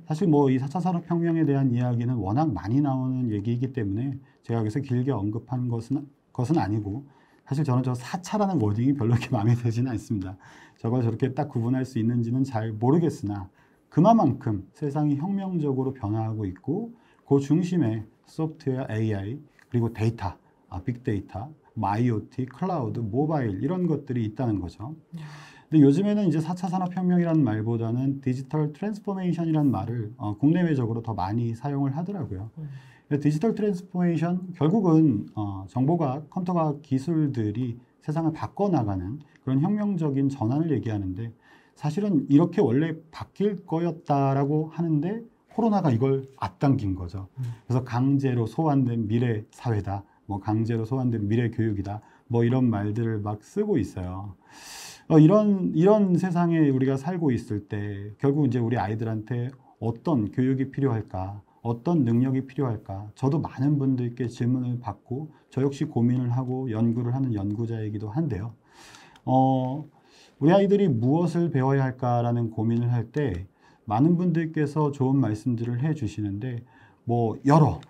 사실 뭐 이 4차 산업혁명에 대한 이야기는 워낙 많이 나오는 얘기이기 때문에 제가 여기서 길게 언급한 것은 아니고 사실 저는 저 4차라는 워딩이 별로 그렇게 마음에 들지는 않습니다. 저걸 저렇게 딱 구분할 수 있는지는 잘 모르겠으나 그만큼 세상이 혁명적으로 변화하고 있고 그 중심에 소프트웨어, AI, 그리고 데이터, 빅데이터, IoT, 클라우드, 모바일 이런 것들이 있다는 거죠. 근데 요즘에는 이제 4차 산업혁명이라는 말보다는 디지털 트랜스포메이션이라는 말을 국내외적으로 더 많이 사용을 하더라고요. 디지털 트랜스포메이션 결국은 정보과학, 컴퓨터과학 기술들이 세상을 바꿔나가는 그런 혁명적인 전환을 얘기하는데 사실은 이렇게 원래 바뀔 거였다라고 하는데 코로나가 이걸 앞당긴 거죠. 그래서 강제로 소환된 미래 사회다, 뭐 강제로 소환된 미래 교육이다, 뭐 이런 말들을 막 쓰고 있어요. 이런 세상에 우리가 살고 있을 때 결국 이제 우리 아이들한테 어떤 교육이 필요할까? 어떤 능력이 필요할까? 저도 많은 분들께 질문을 받고 저 역시 고민을 하고 연구를 하는 연구자이기도 한데요. 우리 아이들이 무엇을 배워야 할까라는 고민을 할 때 많은 분들께서 좋은 말씀들을 해주시는데 뭐 여러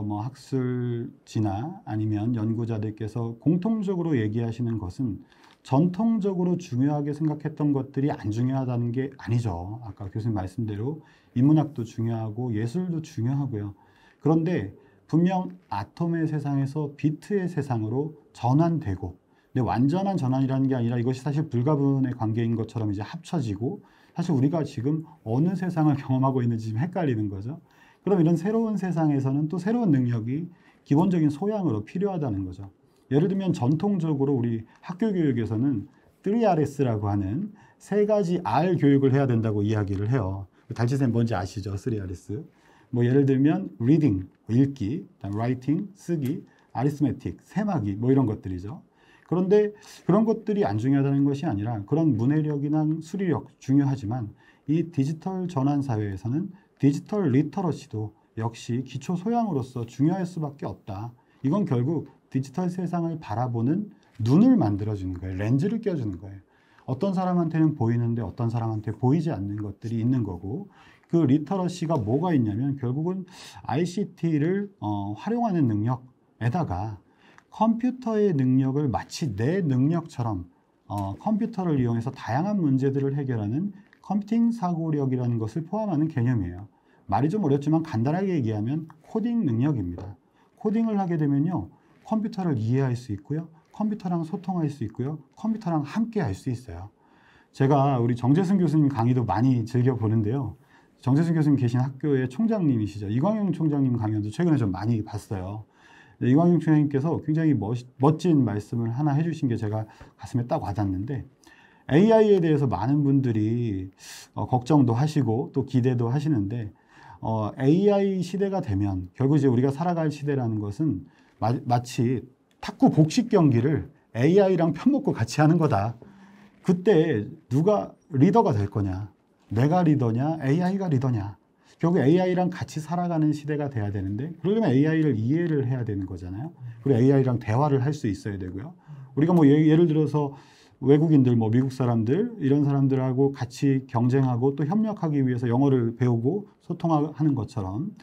뭐 학술지나 아니면 연구자들께서 공통적으로 얘기하시는 것은 전통적으로 중요하게 생각했던 것들이 안 중요하다는 게 아니죠. 아까 교수님 말씀대로 인문학도 중요하고 예술도 중요하고요. 그런데 분명 아톰의 세상에서 비트의 세상으로 전환되고, 근데 완전한 전환이라는 게 아니라 이것이 사실 불가분의 관계인 것처럼 이제 합쳐지고, 사실 우리가 지금 어느 세상을 경험하고 있는지 좀 헷갈리는 거죠. 그럼 이런 새로운 세상에서는 또 새로운 능력이 기본적인 소양으로 필요하다는 거죠. 예를 들면 전통적으로 우리 학교 교육에서는 3RS라고 하는 3가지 R 교육을 해야 된다고 이야기를 해요. 달치쌤 뭔지 아시죠? 3RS. 뭐 예를 들면 reading, 읽기, writing, 쓰기, arithmetic, 세마기 뭐 이런 것들이죠. 그런데 그런 것들이 안 중요하다는 것이 아니라 그런 문해력이나 수리력 중요하지만 이 디지털 전환 사회에서는 디지털 리터러시도 역시 기초 소양으로서 중요할 수밖에 없다. 이건 결국 디지털 세상을 바라보는 눈을 만들어주는 거예요. 렌즈를 껴주는 거예요. 어떤 사람한테는 보이는데 어떤 사람한테 보이지 않는 것들이 있는 거고, 그 리터러시가 뭐가 있냐면 결국은 ICT를 활용하는 능력에다가 컴퓨터의 능력을 마치 내 능력처럼 컴퓨터를 이용해서 다양한 문제들을 해결하는 컴퓨팅 사고력이라는 것을 포함하는 개념이에요. 말이 좀 어렵지만 간단하게 얘기하면 코딩 능력입니다. 코딩을 하게 되면요, 컴퓨터를 이해할 수 있고요, 컴퓨터랑 소통할 수 있고요, 컴퓨터랑 함께 할 수 있어요. 제가 우리 정재승 교수님 강의도 많이 즐겨 보는데요. 정재승 교수님 계신 학교의 총장님이시죠. 이광용 총장님 강연도 최근에 좀 많이 봤어요. 이광용 총장님께서 굉장히 멋진 말씀을 하나 해주신 게 제가 가슴에 딱 와닿는데, AI에 대해서 많은 분들이 걱정도 하시고 또 기대도 하시는데, AI 시대가 되면 결국 이제 우리가 살아갈 시대라는 것은 마치 탁구 복식 경기를 AI랑 편먹고 같이 하는 거다. 그때 누가 리더가 될 거냐? 내가 리더냐? AI가 리더냐? 결국 AI랑 같이 살아가는 시대가 돼야 되는데, 그러려면 AI를 이해를 해야 되는 거잖아요. 그리고 AI랑 대화를 할 수 있어야 되고요. 우리가 뭐 예를 들어서 외국인들, 뭐 미국 사람들, 이런 사람들하고 같이 경쟁하고 또 협력하기 위해서 영어를 배우고 소통하는 것처럼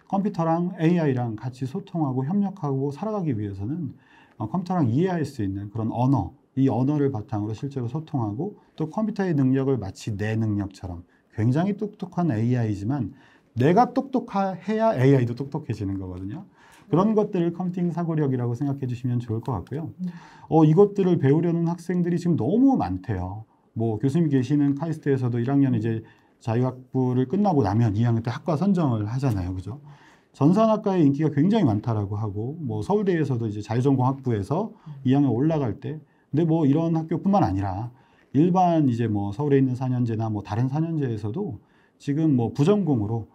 컴퓨터랑 AI랑 같이 소통하고 협력하고 살아가기 위해서는 컴퓨터랑 이해할 수 있는 그런 언어, 이 언어를 바탕으로 실제로 소통하고, 또 컴퓨터의 능력을 마치 내 능력처럼 굉장히 똑똑한 AI지만 내가 똑똑해야 AI도 똑똑해지는 거거든요. 그런 것들을 컴퓨팅 사고력이라고 생각해 주시면 좋을 것 같고요. 이것들을 배우려는 학생들이 지금 너무 많대요. 뭐 교수님 계시는 카이스트에서도 1학년 이제 자유학부를 끝나고 나면 2학년 때 학과 선정을 하잖아요. 그죠? 전산학과의 인기가 굉장히 많다라고 하고, 뭐 서울대에서도 이제 자유전공학부에서 2학년 올라갈 때, 근데 뭐 이런 학교뿐만 아니라 일반 이제 뭐 서울에 있는 4년제나 뭐 다른 4년제에서도 지금 뭐 부전공으로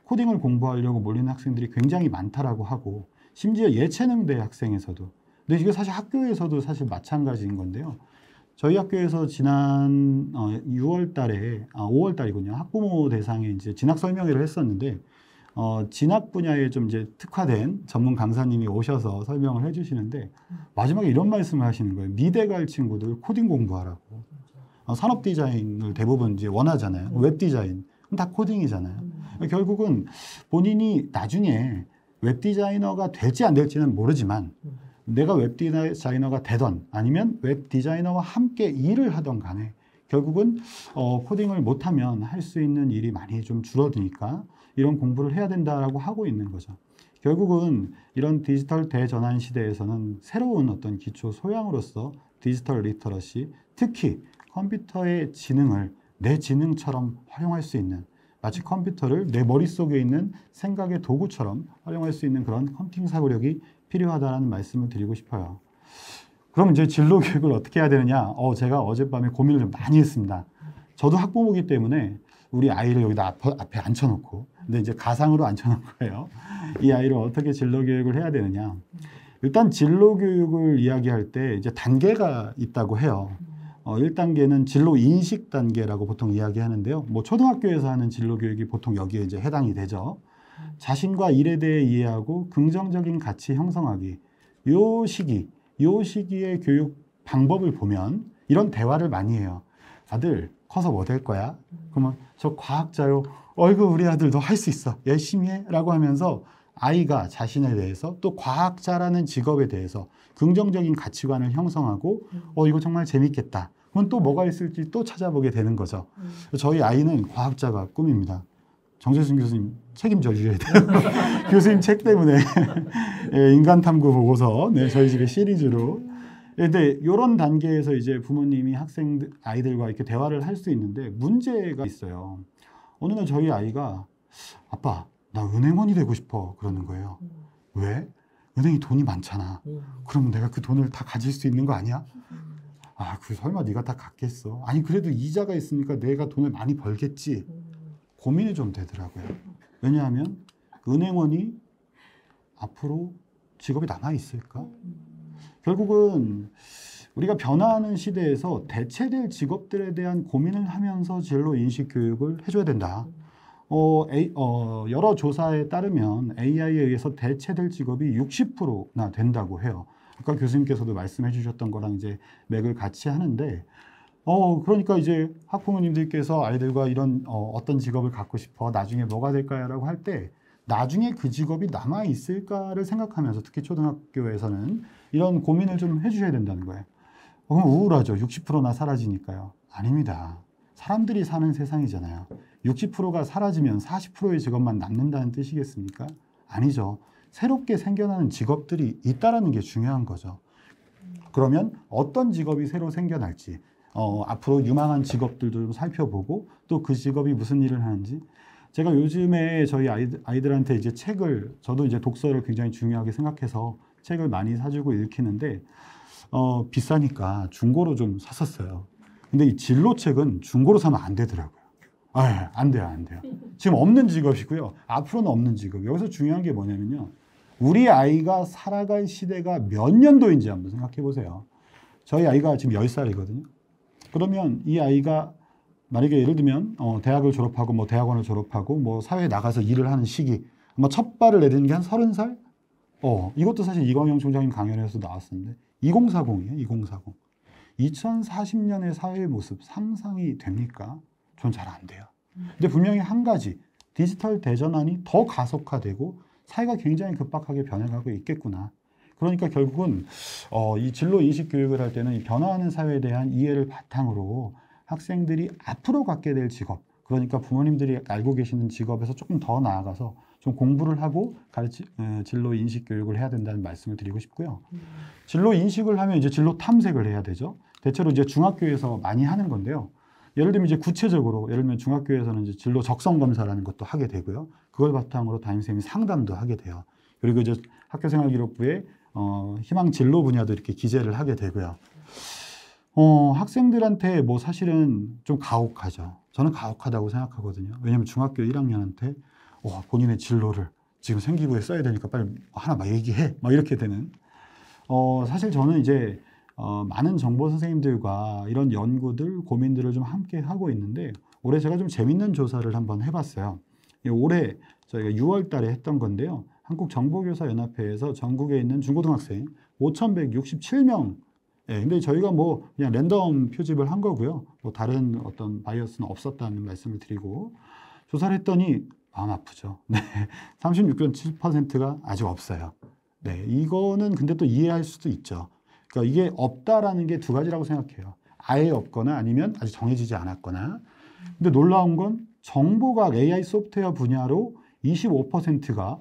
코딩을 공부하려고 몰리는 학생들이 굉장히 많다라고 하고, 심지어 예체능대 학생에서도. 근데 이게 사실 학교에서도 사실 마찬가지인 건데요. 저희 학교에서 지난 6월 달에, 5월 달이군요. 학부모 대상에 이제 진학 설명회를 했었는데, 진학 분야에 좀 이제 특화된 전문 강사님이 오셔서 설명을 해주시는데, 마지막에 이런 말씀을 하시는 거예요. 미대 갈 친구들 코딩 공부하라고. 산업 디자인을 대부분 이제 원하잖아요. 웹 디자인. 다 코딩이잖아요. 결국은 본인이 나중에 웹 디자이너가 될지 안 될지는 모르지만, 내가 웹 디자이너가 되던 아니면 웹 디자이너와 함께 일을 하던 간에 결국은 코딩을 못하면 할 수 있는 일이 많이 좀 줄어드니까 이런 공부를 해야 된다라고 하고 있는 거죠. 결국은 이런 디지털 대전환 시대에서는 새로운 어떤 기초 소양으로서 디지털 리터러시, 특히 컴퓨터의 지능을 내 지능처럼 활용할 수 있는, 마치 컴퓨터를 내 머릿속에 있는 생각의 도구처럼 활용할 수 있는 그런 컴퓨팅 사고력이 필요하다는 말씀을 드리고 싶어요. 그럼 이제 진로 교육을 어떻게 해야 되느냐? 제가 어젯밤에 고민을 좀 많이 했습니다. 저도 학부모이기 때문에 우리 아이를 여기다 앞에 앉혀놓고, 근데 이제 가상으로 앉혀놓은 거예요. 이 아이를 어떻게 진로 교육을 해야 되느냐? 일단 진로 교육을 이야기할 때 이제 단계가 있다고 해요. 1단계는 진로 인식 단계라고 보통 이야기하는데요. 뭐 초등학교에서 하는 진로 교육이 보통 여기에 이제 해당이 되죠. 자신과 일에 대해 이해하고 긍정적인 가치 형성하기. 요 시기의 교육 방법을 보면 이런 대화를 많이 해요. 아들, 커서 뭐 될 거야? 그러면 저 과학자요. 어이구 우리 아들 너 할 수 있어. 열심히 해. 라고 하면서 아이가 자신에 대해서 또 과학자라는 직업에 대해서 긍정적인 가치관을 형성하고 이거 정말 재밌겠다. 그럼 또 뭐가 있을지 또 찾아보게 되는 거죠. 저희 아이는 과학자가 꿈입니다. 정재순 교수님 책임져 주셔야 돼요. 교수님 책 때문에 예, 인간탐구 보고서 네, 저희 집에 시리즈로. 근데 이런 단계에서 이제 부모님이 학생들 아이들과 이렇게 대화를 할 수 있는데 문제가 있어요. 어느 날 저희 아이가 아빠 나 은행원이 되고 싶어 그러는 거예요. 왜? 은행이 돈이 많잖아. 그럼 내가 그 돈을 다 가질 수 있는 거 아니야? 아, 그 설마 네가 다 갖겠어? 아니 그래도 이자가 있으니까 내가 돈을 많이 벌겠지. 고민이 좀 되더라고요. 왜냐하면 은행원이 앞으로 직업이 남아 있을까? 결국은 우리가 변화하는 시대에서 대체될 직업들에 대한 고민을 하면서 진로 인식 교육을 해줘야 된다. 여러 조사에 따르면 AI에 의해서 대체될 직업이 60%나 된다고 해요. 아까 교수님께서도 말씀해 주셨던 거랑 이제 맥을 같이 하는데, 그러니까 이제 학부모님들께서 아이들과 이런 어떤 직업을 갖고 싶어, 나중에 뭐가 될까요? 라고 할 때, 나중에 그 직업이 남아 있을까를 생각하면서 특히 초등학교에서는 이런 고민을 좀 해주셔야 된다는 거예요. 그럼 우울하죠. 60%나 사라지니까요. 아닙니다. 사람들이 사는 세상이잖아요. 60%가 사라지면 40%의 직업만 남는다는 뜻이겠습니까? 아니죠. 새롭게 생겨나는 직업들이 있다는 게 중요한 거죠. 그러면 어떤 직업이 새로 생겨날지, 앞으로 유망한 직업들도 좀 살펴보고 또 그 직업이 무슨 일을 하는지. 제가 요즘에 저희 아이들한테 이제 책을, 저도 이제 독서를 굉장히 중요하게 생각해서 책을 많이 사주고 읽히는데, 비싸니까 중고로 좀 샀었어요. 근데 이 진로책은 중고로 사면 안 되더라고요. 안 돼요. 지금 없는 직업이고요. 앞으로는 없는 직업. 여기서 중요한 게 뭐냐면요. 우리 아이가 살아갈 시대가 몇 년도인지 한번 생각해 보세요. 저희 아이가 지금 10살이거든요. 그러면 이 아이가 만약에 예를 들면 대학을 졸업하고 뭐 대학원을 졸업하고 뭐 사회에 나가서 일을 하는 시기, 아마 첫 발을 내딛는 게 한 30살? 이것도 사실 이광영 총장님 강연에서 나왔었는데 2040이에요. 2040. 2040년의 사회의 모습 상상이 됩니까? 전 잘 안 돼요. 근데 분명히 한 가지, 디지털 대전환이 더 가속화되고 사회가 굉장히 급박하게 변해가고 있겠구나. 그러니까 결국은 이 진로 인식 교육을 할 때는 이 변화하는 사회에 대한 이해를 바탕으로 학생들이 앞으로 갖게 될 직업, 그러니까 부모님들이 알고 계시는 직업에서 조금 더 나아가서 좀 공부를 하고 진로 인식 교육을 해야 된다는 말씀을 드리고 싶고요. 진로 인식을 하면 이제 진로 탐색을 해야 되죠. 대체로 이제 중학교에서 많이 하는 건데요. 예를 들면 이제 구체적으로, 예를 들면 중학교에서는 이제 진로 적성 검사라는 것도 하게 되고요. 그걸 바탕으로 담임선생님이 상담도 하게 돼요. 그리고 이제 학교생활기록부에 희망 진로 분야도 이렇게 기재를 하게 되고요. 학생들한테 뭐 사실은 좀 가혹하죠. 저는 가혹하다고 생각하거든요. 왜냐하면 중학교 1학년한테 본인의 진로를 지금 생기부에 써야 되니까 빨리 하나 막 얘기해. 막 이렇게 되는. 사실 저는 이제 많은 정보 선생님들과 이런 연구들, 고민들을 좀 함께 하고 있는데 올해 제가 좀 재밌는 조사를 한번 해봤어요. 올해 저희가 6월 달에 했던 건데요. 한국정보교사연합회에서 전국에 있는 중고등학생 5,167명. 근데 저희가 뭐 그냥 랜덤 표집을 한 거고요. 뭐 다른 어떤 바이어스는 없었다는 말씀을 드리고 조사를 했더니 마음 아프죠. 네. 36.7%가 아직 없어요. 네. 이거는 근데 또 이해할 수도 있죠. 그러니까 이게 없다라는 게 두 가지라고 생각해요. 아예 없거나 아니면 아직 정해지지 않았거나. 근데 놀라운 건 정보과학 AI 소프트웨어 분야로 25%가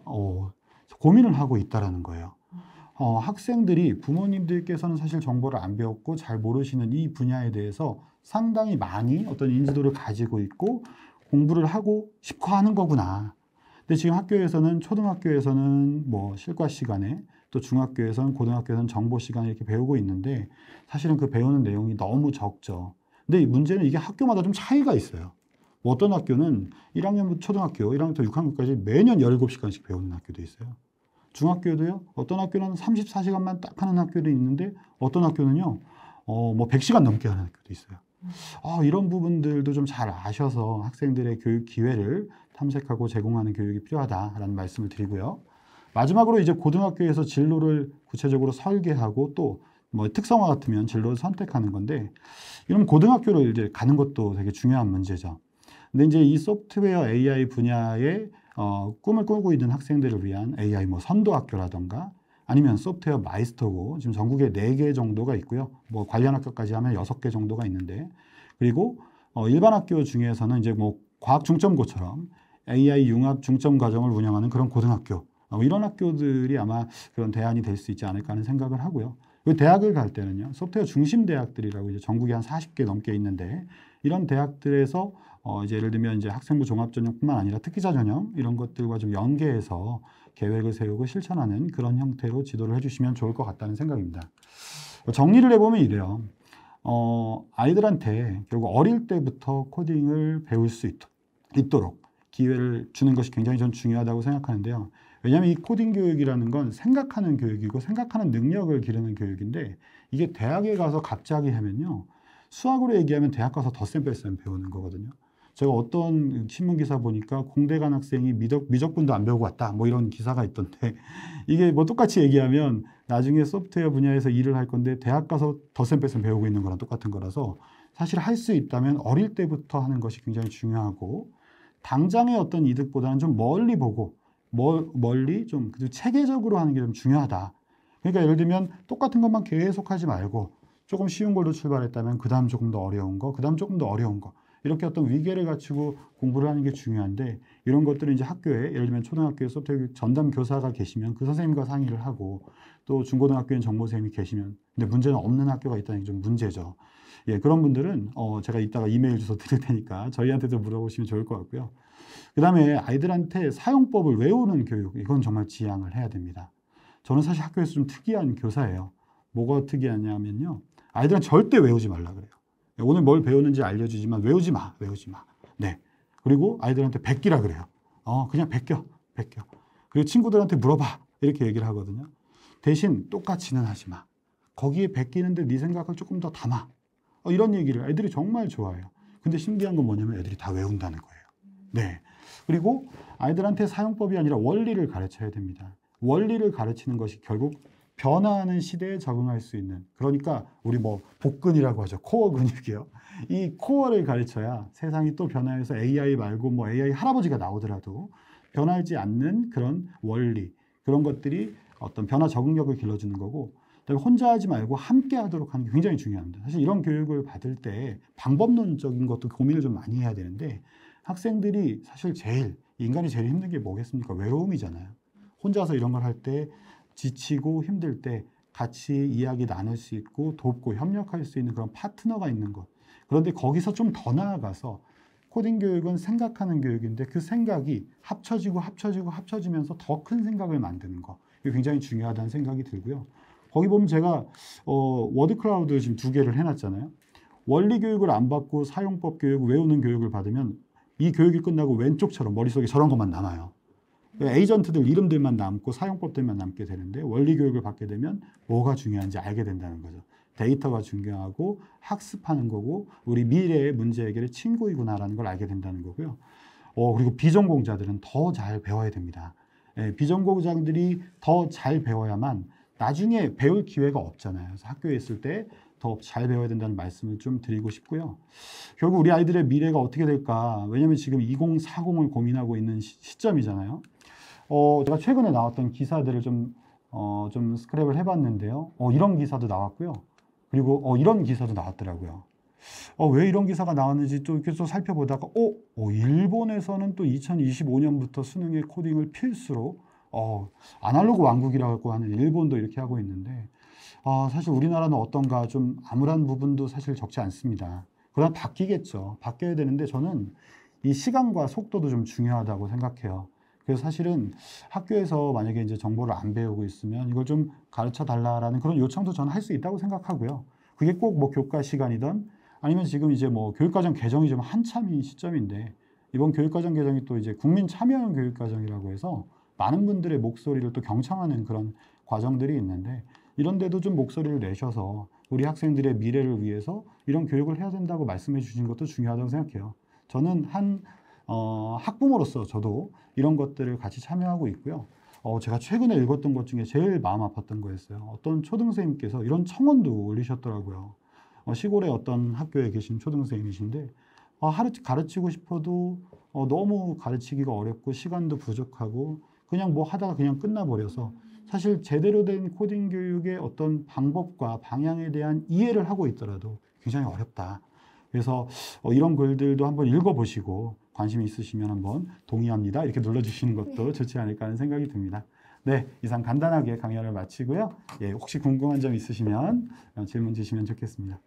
고민을 하고 있다라는 거예요. 학생들이 부모님들께서는 사실 정보를 안 배웠고 잘 모르시는 이 분야에 대해서 상당히 많이 어떤 인지도를 가지고 있고 공부를 하고 싶어 하는 거구나. 근데 지금 학교에서는 초등학교에서는 뭐 실과 시간에 또 중학교에서는 고등학교에서는 정보 시간에 이렇게 배우고 있는데 사실은 그 배우는 내용이 너무 적죠. 근데 이 문제는 이게 학교마다 좀 차이가 있어요. 뭐 어떤 학교는 1학년부터 초등학교, 1학년부터 6학년까지 매년 17시간씩 배우는 학교도 있어요. 중학교도요. 어떤 학교는 34시간만 딱 하는 학교도 있는데 어떤 학교는요. 뭐 100시간 넘게 하는 학교도 있어요. 이런 부분들도 좀 잘 아셔서 학생들의 교육 기회를 탐색하고 제공하는 교육이 필요하다라는 말씀을 드리고요. 마지막으로 이제 고등학교에서 진로를 구체적으로 설계하고 또 뭐 특성화 같으면 진로를 선택하는 건데 이런 고등학교를 이제 가는 것도 되게 중요한 문제죠. 근데 이제 이 소프트웨어 AI 분야에 꿈을 꾸고 있는 학생들을 위한 AI 뭐 선도학교라던가 아니면 소프트웨어 마이스터고 지금 전국에 4개 정도가 있고요. 뭐 관련 학교까지 하면 6개 정도가 있는데 그리고 일반 학교 중에서는 이제 뭐 과학 중점고처럼 AI 융합 중점 과정을 운영하는 그런 고등학교 이런 학교들이 아마 그런 대안이 될 수 있지 않을까 하는 생각을 하고요. 대학을 갈 때는요. 소프트웨어 중심 대학들이라고 이제 전국에 한 40개 넘게 있는데 이런 대학들에서 이제 예를 들면 이제 학생부 종합 전형뿐만 아니라 특기자 전형 이런 것들과 좀 연계해서 계획을 세우고 실천하는 그런 형태로 지도를 해주시면 좋을 것 같다는 생각입니다. 정리를 해보면 이래요. 아이들한테 결국 어릴 때부터 코딩을 배울 수 있도록 기회를 주는 것이 굉장히 전 중요하다고 생각하는데요. 왜냐하면 이 코딩 교육이라는 건 생각하는 교육이고 생각하는 능력을 기르는 교육인데 이게 대학에 가서 갑자기 하면요. 수학으로 얘기하면 대학 가서 덧셈 뺄셈 배우는 거거든요. 제가 어떤 신문기사 보니까 공대 간 학생이 미적분도 안 배우고 왔다 뭐 이런 기사가 있던데 이게 뭐 똑같이 얘기하면 나중에 소프트웨어 분야에서 일을 할 건데 대학 가서 덧셈 뺄셈 배우고 있는 거랑 똑같은 거라서 사실 할 수 있다면 어릴 때부터 하는 것이 굉장히 중요하고 당장의 어떤 이득보다는 좀 멀리 보고 멀리 좀 체계적으로 하는 게 좀 중요하다. 그러니까 예를 들면 똑같은 것만 계속 하지 말고 조금 쉬운 걸로 출발했다면 그 다음 조금 더 어려운 거, 그 다음 조금 더 어려운 거 이렇게 어떤 위계를 갖추고 공부를 하는 게 중요한데 이런 것들은 이제 학교에 예를 들면 초등학교에 소프트웨어 전담 교사가 계시면 그 선생님과 상의를 하고 또 중고등학교엔 정보 선생님이 계시면 근데 문제는 없는 학교가 있다는 게 좀 문제죠. 예, 그런 분들은 제가 이따가 이메일 주소 드릴 테니까 저희한테도 물어보시면 좋을 것 같고요. 그 다음에 아이들한테 사용법을 외우는 교육 이건 정말 지향을 해야 됩니다. 저는 사실 학교에서 좀 특이한 교사예요. 뭐가 특이하냐면요. 아이들은 절대 외우지 말라 그래요. 오늘 뭘 배우는지 알려주지만 외우지 마. 네. 그리고 아이들한테 베끼라 그래요. 그냥 베껴. 그리고 친구들한테 물어봐. 이렇게 얘기를 하거든요. 대신 똑같이는 하지 마. 거기에 베끼는데 네 생각을 조금 더 담아. 이런 얘기를 애들이 정말 좋아해요. 근데 신기한 건 뭐냐면 애들이 다 외운다는 거예요. 네. 그리고 아이들한테 사용법이 아니라 원리를 가르쳐야 됩니다. 원리를 가르치는 것이 결국 변화하는 시대에 적응할 수 있는 그러니까 우리 뭐 복근이라고 하죠. 코어 근육이요. 이 코어를 가르쳐야 세상이 또 변화해서 AI 말고 뭐 AI 할아버지가 나오더라도 변하지 않는 그런 원리 그런 것들이 어떤 변화 적응력을 길러주는 거고 그다음에 혼자 하지 말고 함께 하도록 하는 게 굉장히 중요합니다. 사실 이런 교육을 받을 때 방법론적인 것도 고민을 좀 많이 해야 되는데 학생들이 사실 인간이 제일 힘든 게 뭐겠습니까? 외로움이잖아요. 혼자서 이런 걸 할 때 지치고 힘들 때 같이 이야기 나눌 수 있고 돕고 협력할 수 있는 그런 파트너가 있는 것. 그런데 거기서 좀 더 나아가서 코딩 교육은 생각하는 교육인데 그 생각이 합쳐지면서 더 큰 생각을 만드는 거. 이게 굉장히 중요하다는 생각이 들고요. 거기 보면 제가 워드 클라우드 지금 2개를 해놨잖아요. 원리 교육을 안 받고 사용법 교육, 외우는 교육을 받으면 이 교육이 끝나고 왼쪽처럼 머릿속에 저런 것만 남아요. 에이전트들 이름들만 남고 사용법들만 남게 되는데 원리 교육을 받게 되면 뭐가 중요한지 알게 된다는 거죠. 데이터가 중요하고 학습하는 거고 우리 미래의 문제 해결의 친구이구나라는 걸 알게 된다는 거고요. 그리고 비전공자들은 더 잘 배워야 됩니다. 비전공자들이 더 잘 배워야만 나중에 배울 기회가 없잖아요. 그래서 학교에 있을 때 더 잘 배워야 된다는 말씀을 좀 드리고 싶고요. 결국 우리 아이들의 미래가 어떻게 될까? 왜냐하면 지금 2040을 고민하고 있는 시점이잖아요. 제가 최근에 나왔던 기사들을 좀 스크랩을 해봤는데요. 이런 기사도 나왔고요. 그리고 이런 기사도 나왔더라고요. 왜 이런 기사가 나왔는지 또 이렇게 또 살펴보다가 일본에서는 또 2025년부터 수능의 코딩을 필수로 아날로그 왕국이라고 하는 일본도 이렇게 하고 있는데 사실 우리나라는 어떤가 좀 암울한 부분도 사실 적지 않습니다. 그러나 바뀌겠죠. 바뀌어야 되는데 저는 이 시간과 속도도 좀 중요하다고 생각해요. 그래서 사실은 학교에서 만약에 이제 정보를 안 배우고 있으면 이걸 좀 가르쳐 달라라는 그런 요청도 저는 할 수 있다고 생각하고요. 그게 꼭 뭐 교과 시간이든 아니면 지금 이제 뭐 교육과정 개정이 좀 한참인 시점인데 이번 교육과정 개정이 또 이제 국민 참여형 교육과정이라고 해서 많은 분들의 목소리를 또 경청하는 그런 과정들이 있는데 이런 데도 좀 목소리를 내셔서 우리 학생들의 미래를 위해서 이런 교육을 해야 된다고 말씀해 주신 것도 중요하다고 생각해요. 저는 학부모로서 저도 이런 것들을 같이 참여하고 있고요. 제가 최근에 읽었던 것 중에 제일 마음 아팠던 거였어요. 어떤 초등생님께서 이런 청원도 올리셨더라고요. 시골의 어떤 학교에 계신 초등생님이신데 가르치고 싶어도 너무 가르치기가 어렵고 시간도 부족하고 그냥 뭐 하다가 그냥 끝나버려서 사실 제대로 된 코딩 교육의 어떤 방법과 방향에 대한 이해를 하고 있더라도 굉장히 어렵다. 그래서 이런 글들도 한번 읽어보시고 관심이 있으시면 한번 동의합니다. 이렇게 눌러주시는 것도 좋지 않을까 하는 생각이 듭니다. 네, 이상 간단하게 강연을 마치고요. 예, 혹시 궁금한 점 있으시면 질문 주시면 좋겠습니다.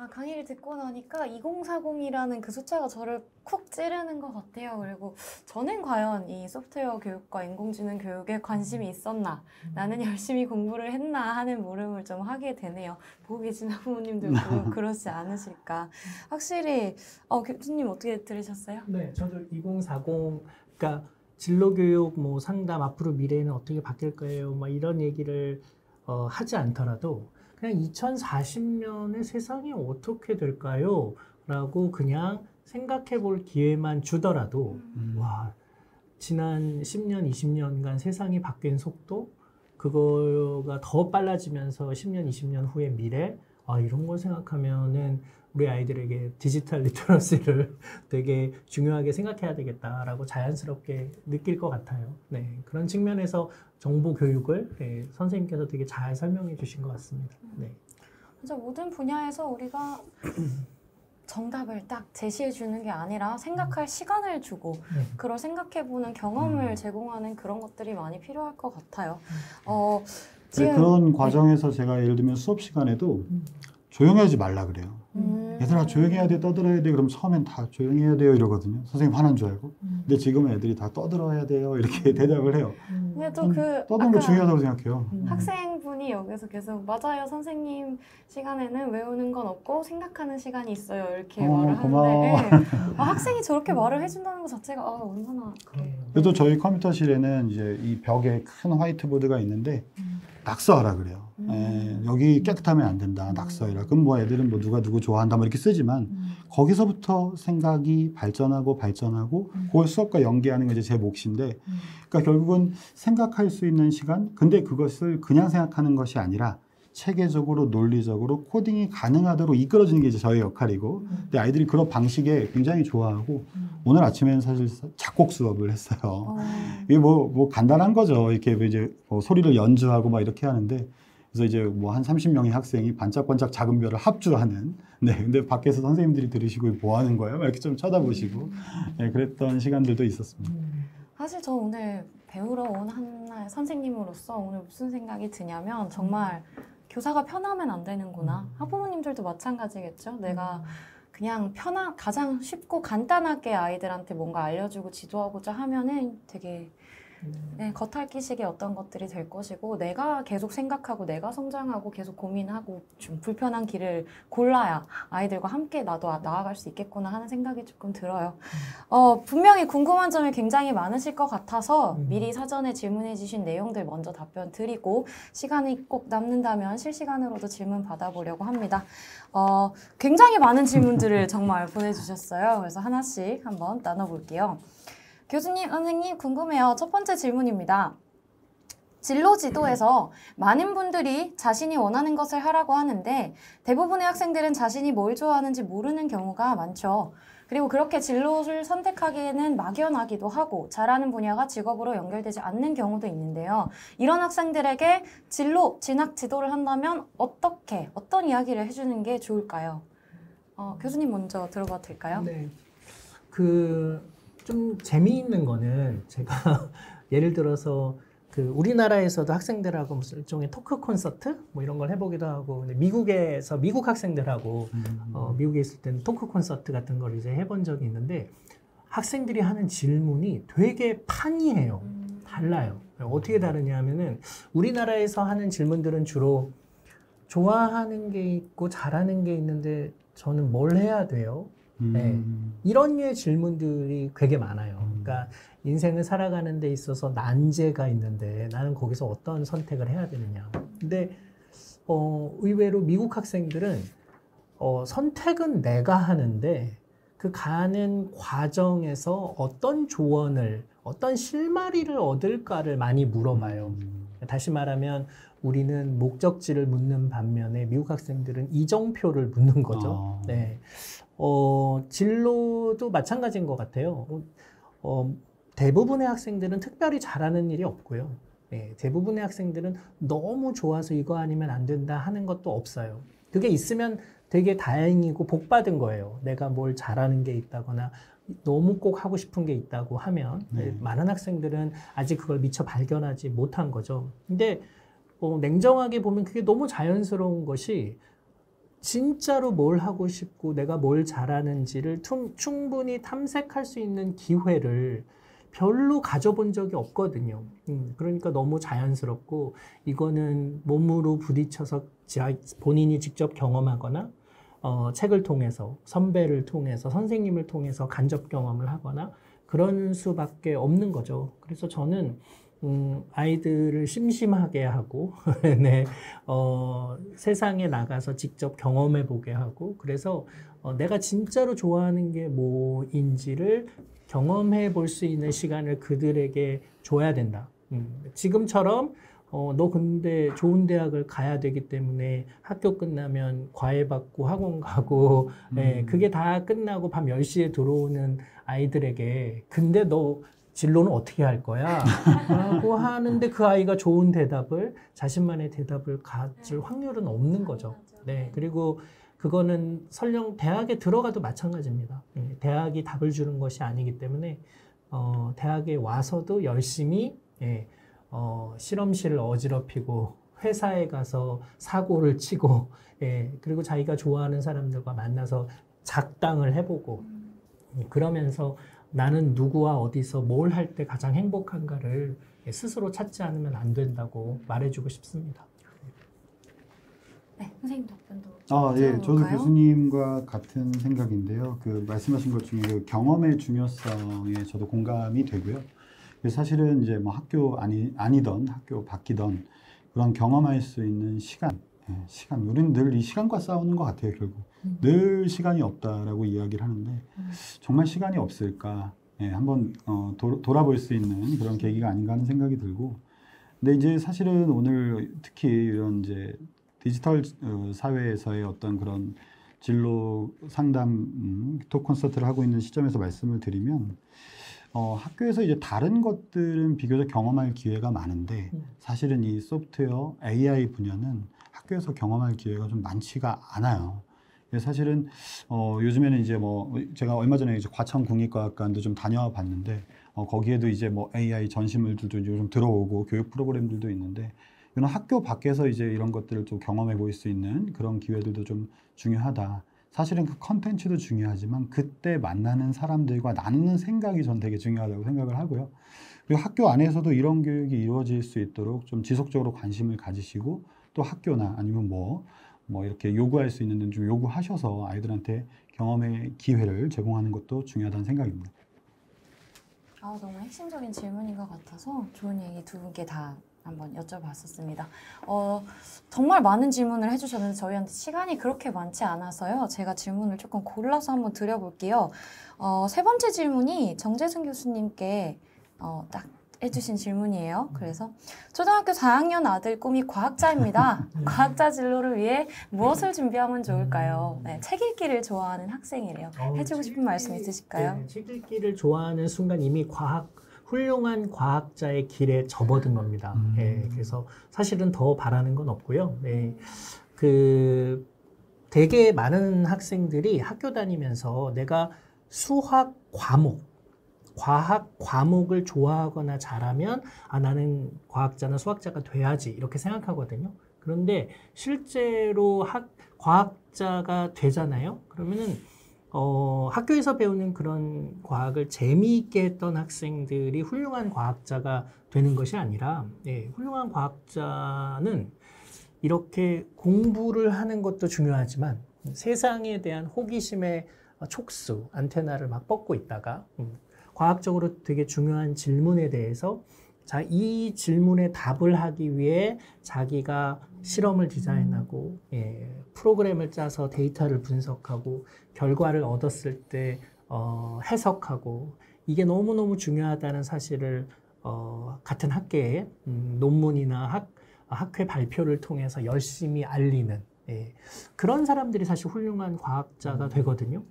강의를 듣고 나니까 2040이라는 그 숫자가 저를 쿡 찌르는 것 같아요. 그리고 저는 과연 이 소프트웨어 교육과 인공지능 교육에 관심이 있었나, 나는 열심히 공부를 했나 하는 물음을 좀 하게 되네요. 보고 계신 학부모님들도 그러지 않으실까. 확실히 교수님 어떻게 들으셨어요? 네, 저도 2040, 그러니까 진로교육 뭐 상담 앞으로 미래는 어떻게 바뀔 거예요, 뭐 이런 얘기를 하지 않더라도 그냥 2040년의 세상이 어떻게 될까요? 라고 그냥 생각해 볼 기회만 주더라도 와, 지난 10년, 20년간 세상이 바뀐 속도, 그거가 더 빨라지면서 10년, 20년 후의 미래, 이런 걸 생각하면은 우리 아이들에게 디지털 리터러시를 되게 중요하게 생각해야 되겠다라고 자연스럽게 느낄 것 같아요. 네, 그런 측면에서 정보 교육을 선생님께서 되게 잘 설명해 주신 것 같습니다. 네. 진짜 모든 분야에서 우리가 정답을 딱 제시해 주는 게 아니라 생각할 시간을 주고 그걸 생각해보는 경험을 제공하는 그런 것들이 많이 필요할 것 같아요. 지금 그런 과정에서 제가 예를 들면 수업 시간에도 조용하지 말라 그래요. 얘들아 조용히 해야 돼, 떠들어야 돼. 그럼 처음엔 다 조용히 해야 돼요 이러거든요. 선생님 화난 줄 알고. 근데 지금은 애들이 다 떠들어야 돼요 이렇게 대답을 해요. 근데 또 떠드는 거 중요하다고 생각해요. 학생분이 여기서 계속 맞아요 선생님 시간에는 외우는 건 없고 생각하는 시간이 있어요 이렇게 말을 고마워. 하는데 학생이 저렇게 말을 해준다는 것 자체가 얼마나 그래도 저희 컴퓨터실에는 이제 이 벽에 큰 화이트보드가 있는데 낙서하라 그래요. 여기 깨끗하면 안 된다. 낙서해라. 그럼 뭐 애들은 뭐 누가 누구 좋아한다 뭐 이렇게 쓰지만 거기서부터 생각이 발전하고 그걸 수업과 연계하는 게 이제 제 몫인데 그러니까 결국은 생각할 수 있는 시간, 근데 그것을 그냥 생각하는 것이 아니라 체계적으로 논리적으로 코딩이 가능하도록 이끌어주는 게 이제 저의 역할이고 근데 아이들이 그런 방식에 굉장히 좋아하고 오늘 아침에는 사실 작곡 수업을 했어요. 이게 뭐 간단한 거죠. 이렇게 이제 뭐 소리를 연주하고 막 이렇게 하는데 그래서 이제 뭐 한 30명의 학생이 반짝반짝 작은 별을 합주하는 네 근데 밖에서 선생님들이 들으시고 뭐 하는 거예요? 막 이렇게 좀 쳐다보시고 네, 그랬던 시간들도 있었습니다. 사실 저 오늘 배우러 온 한 선생님으로서 오늘 무슨 생각이 드냐면 정말 교사가 편하면 안 되는구나. 학부모님들도 마찬가지겠죠. 내가 그냥 가장 쉽고 간단하게 아이들한테 뭔가 알려주고 지도하고자 하면은 되게 겉핥기식의 어떤 것들이 될 것이고 내가 계속 생각하고 내가 성장하고 계속 고민하고 좀 불편한 길을 골라야 아이들과 함께 나도 나아갈 수 있겠구나 하는 생각이 조금 들어요. 분명히 궁금한 점이 굉장히 많으실 것 같아서 미리 사전에 질문해 주신 내용들 먼저 답변 드리고 시간이 꼭 남는다면 실시간으로도 질문 받아보려고 합니다. 굉장히 많은 질문들을 정말 보내주셨어요. 그래서 하나씩 한번 나눠볼게요. 교수님, 선생님 궁금해요. 첫 번째 질문입니다. 진로 지도에서 많은 분들이 자신이 원하는 것을 하라고 하는데 대부분의 학생들은 자신이 뭘 좋아하는지 모르는 경우가 많죠. 그리고 그렇게 진로를 선택하기에는 막연하기도 하고 잘하는 분야가 직업으로 연결되지 않는 경우도 있는데요. 이런 학생들에게 진학 지도를 한다면 어떤 이야기를 해주는 게 좋을까요? 교수님 먼저 들어봐도 될까요? 네. 좀 재미있는 거는 제가 예를 들어서 우리나라에서도 학생들하고 무슨 일종의 토크 콘서트 뭐 이런 걸 해보기도 하고 근데 미국에서 미국 학생들하고 미국에 있을 때는 토크 콘서트 같은 걸 이제 해본 적이 있는데 학생들이 하는 질문이 되게 판이해요. 달라요. 어떻게 다르냐 하면은 우리나라에서 하는 질문들은 주로 좋아하는 게 있고 잘하는 게 있는데 저는 뭘 해야 돼요? 네. 이런 류의 질문들이 되게 많아요. 그러니까 인생을 살아가는 데 있어서 난제가 있는데 나는 거기서 어떤 선택을 해야 되느냐. 근데 의외로 미국 학생들은 선택은 내가 하는데 그 가는 과정에서 어떤 조언을, 어떤 실마리를 얻을까를 많이 물어봐요. 다시 말하면 우리는 목적지를 묻는 반면에 미국 학생들은 이정표를 묻는 거죠. 네. 진로도 마찬가지인 것 같아요. 대부분의 학생들은 특별히 잘하는 일이 없고요. 네, 대부분의 학생들은 너무 좋아서 이거 아니면 안 된다 하는 것도 없어요. 그게 있으면 되게 다행이고 복 받은 거예요. 내가 뭘 잘하는 게 있다거나 너무 꼭 하고 싶은 게 있다고 하면 많은 학생들은 아직 그걸 미처 발견하지 못한 거죠. 근데 냉정하게 보면 그게 너무 자연스러운 것이 진짜로 뭘 하고 싶고 내가 뭘 잘하는지를 충분히 탐색할 수 있는 기회를 별로 가져본 적이 없거든요. 그러니까 너무 자연스럽고 이거는 몸으로 부딪혀서 본인이 직접 경험하거나 책을 통해서, 선배를 통해서, 선생님을 통해서 간접 경험을 하거나 그런 수밖에 없는 거죠. 그래서 저는 아이들을 심심하게 하고 네, 세상에 나가서 직접 경험해 보게 하고 그래서 내가 진짜로 좋아하는 게 뭐인지를 경험해 볼 수 있는 시간을 그들에게 줘야 된다. 지금처럼 너 근데 좋은 대학을 가야 되기 때문에 학교 끝나면 과외 받고 학원 가고 네, 그게 다 끝나고 밤 10시에 들어오는 아이들에게 근데 너 진로는 어떻게 할 거야? 라고 하는데 그 아이가 좋은 대답을 자신만의 대답을 가질 확률은 없는 거죠. 네, 그리고 그거는 설령 대학에 들어가도 마찬가지입니다. 대학이 답을 주는 것이 아니기 때문에 대학에 와서도 열심히 실험실을 어지럽히고 회사에 가서 사고를 치고 그리고 자기가 좋아하는 사람들과 만나서 작당을 해보고 그러면서 나는 누구와 어디서 뭘 할 때 가장 행복한가를 스스로 찾지 않으면 안 된다고 말해주고 싶습니다. 네, 선생님 답변도 예, 저도 들어볼까요? 교수님과 같은 생각인데요. 그 말씀하신 것 중에 그 경험의 중요성에 저도 공감이 되고요. 그래서 사실은 이제 뭐 학교 아니던 학교 바뀌던 그런 경험할 수 있는 시간, 우리는 늘 이 시간과 싸우는 것 같아요. 결국 늘 시간이 없다라고 이야기를 하는데 정말 시간이 없을까? 한번 돌아볼 수 있는 그런 계기가 아닌가 하는 생각이 들고, 근데 이제 사실은 오늘 특히 이런 이제 디지털 사회에서의 어떤 그런 진로 상담 톡 콘서트를 하고 있는 시점에서 말씀을 드리면 학교에서 이제 다른 것들은 비교적 경험할 기회가 많은데 사실은 이 소프트웨어 AI 분야는 학교에서 경험할 기회가 좀 많지가 않아요. 사실은 요즘에는 이제 뭐 제가 얼마 전에 이제 과천국립과학관도 좀 다녀와 봤는데 거기에도 이제 뭐 AI 전시물들도 요즘 들어오고 교육 프로그램들도 있는데 이런 학교 밖에서 이제 이런 것들을 좀 경험해 볼 수 있는 그런 기회들도 좀 중요하다. 사실은 그 컨텐츠도 중요하지만 그때 만나는 사람들과 나누는 생각이 전 되게 중요하다고 생각을 하고요. 그리고 학교 안에서도 이런 교육이 이루어질 수 있도록 좀 지속적으로 관심을 가지시고 또 학교나 아니면 뭐 이렇게 요구할 수 있는 데는 좀 요구하셔서 아이들한테 경험의 기회를 제공하는 것도 중요하다는 생각입니다. 너무 핵심적인 질문인 것 같아서 좋은 얘기 두 분께 다 한번 여쭤봤었습니다. 정말 많은 질문을 해주셨는데 저희한테 시간이 그렇게 많지 않아서요. 제가 질문을 조금 골라서 한번 드려볼게요. 세 번째 질문이 정재승 교수님께 딱 해주신 질문이에요. 그래서 초등학교 4학년 아들 꿈이 과학자입니다. 과학자 진로를 위해 무엇을 준비하면 좋을까요? 네, 책 읽기를 좋아하는 학생이래요. 해주고 싶은 말씀 있으실까요? 네, 책 읽기를 좋아하는 순간 이미 훌륭한 과학자의 길에 접어든 겁니다. 그래서 사실은 더 바라는 건 없고요. 되게 많은 학생들이 학교 다니면서 내가 수학 과학 과목을 좋아하거나 잘하면 나는 과학자나 수학자가 돼야지 이렇게 생각하거든요. 그런데 실제로 과학자가 되잖아요. 그러면은 학교에서 배우는 그런 과학을 재미있게 했던 학생들이 훌륭한 과학자가 되는 것이 아니라 훌륭한 과학자는 이렇게 공부를 하는 것도 중요하지만 세상에 대한 호기심의 촉수, 안테나를 막 뻗고 있다가 과학적으로 되게 중요한 질문에 대해서 이 질문에 답을 하기 위해 자기가 실험을 디자인하고 프로그램을 짜서 데이터를 분석하고 결과를 얻었을 때 해석하고 이게 너무너무 중요하다는 사실을 같은 학계에 논문이나 학회 발표를 통해서 열심히 알리는 예, 그런 사람들이 사실 훌륭한 과학자가 되거든요.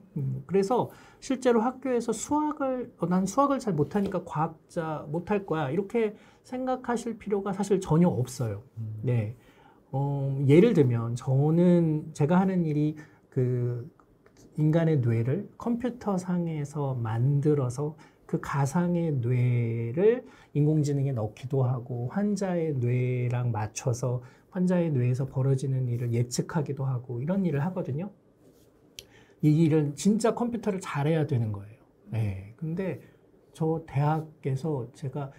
그래서 실제로 학교에서 난 수학을 잘 못하니까 과학자 못할 거야 이렇게 생각하실 필요가 사실 전혀 없어요. 네. 예를 들면 제가 하는 일이 그 인간의 뇌를 컴퓨터 상에서 만들어서 그 가상의 뇌를 인공지능에 넣기도 하고 환자의 뇌랑 맞춰서 환자의 뇌에서 벌어지는 일을 예측하기도 하고 이런 일을 하거든요. 이 일은 진짜 컴퓨터를 잘해야 되는 거예요. 네. 근데 저 대학에서 제가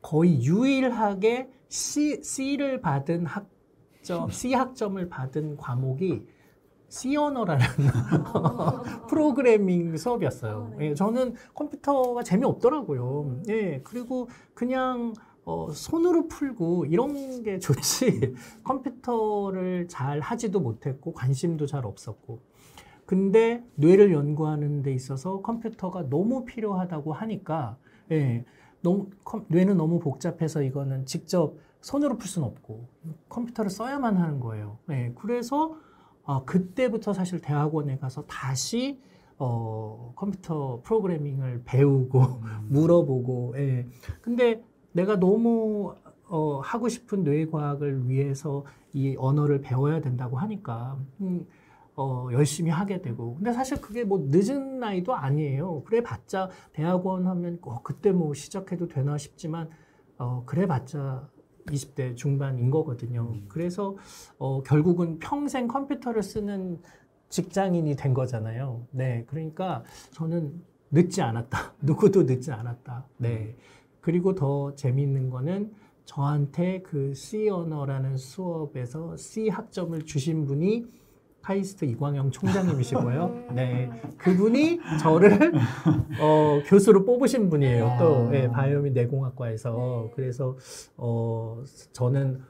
거의 유일하게 C를 받은 C 학점을 받은 과목이 C 언어라는 프로그래밍 수업이었어요. 예, 저는 컴퓨터가 재미없더라고요. 예, 그리고 그냥 손으로 풀고 이런 게 좋지 컴퓨터를 잘 하지도 못했고 관심도 잘 없었고 근데 뇌를 연구하는 데 있어서 컴퓨터가 너무 필요하다고 하니까 예, 뇌는 너무 복잡해서 이거는 직접 손으로 풀 수는 없고 컴퓨터를 써야만 하는 거예요. 예, 그래서 그때부터 사실 대학원에 가서 다시 컴퓨터 프로그래밍을 배우고 물어보고 예. 근데 내가 너무 하고 싶은 뇌과학을 위해서 이 언어를 배워야 된다고 하니까 열심히 하게 되고 근데 사실 그게 뭐 늦은 나이도 아니에요. 그래봤자 대학원 하면 그때 뭐 시작해도 되나 싶지만 그래봤자 20대 중반인 거거든요. 그래서 결국은 평생 컴퓨터를 쓰는 직장인이 된 거잖아요. 네, 그러니까 저는 늦지 않았다. 누구도 늦지 않았다. 네. 그리고 더 재미있는 거는 저한테 그 C 언어라는 수업에서 C 학점을 주신 분이 카이스트 이광영 총장님이시고요. 네, 그분이 저를 교수로 뽑으신 분이에요. 또 예, 바이오민 내공학과에서. 그래서 저는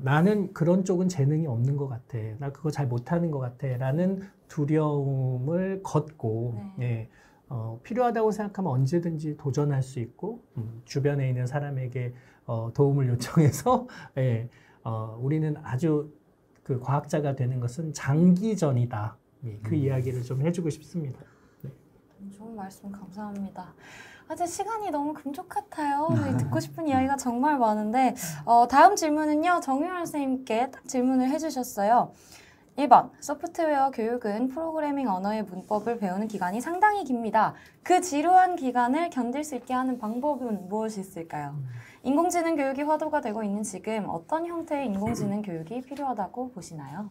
나는 그런 쪽은 재능이 없는 것 같아. 나 그거 잘 못하는 것 같아. 라는 두려움을 걷고 예, 필요하다고 생각하면 언제든지 도전할 수 있고 주변에 있는 사람에게 도움을 요청해서 예, 우리는 아주 그 과학자가 되는 것은 장기전이다. 그 이야기를 좀 해주고 싶습니다. 네. 좋은 말씀 감사합니다. 이제 시간이 너무 금쪽 같아요. 듣고 싶은 이야기가 정말 많은데 다음 질문은요. 정유열 선생님께 딱 질문을 해주셨어요. 1번, 소프트웨어 교육은 프로그래밍 언어의 문법을 배우는 기간이 상당히 깁니다. 그 지루한 기간을 견딜 수 있게 하는 방법은 무엇이 있을까요? 인공지능 교육이 화두가 되고 있는 지금 어떤 형태의 인공지능 교육이 필요하다고 보시나요?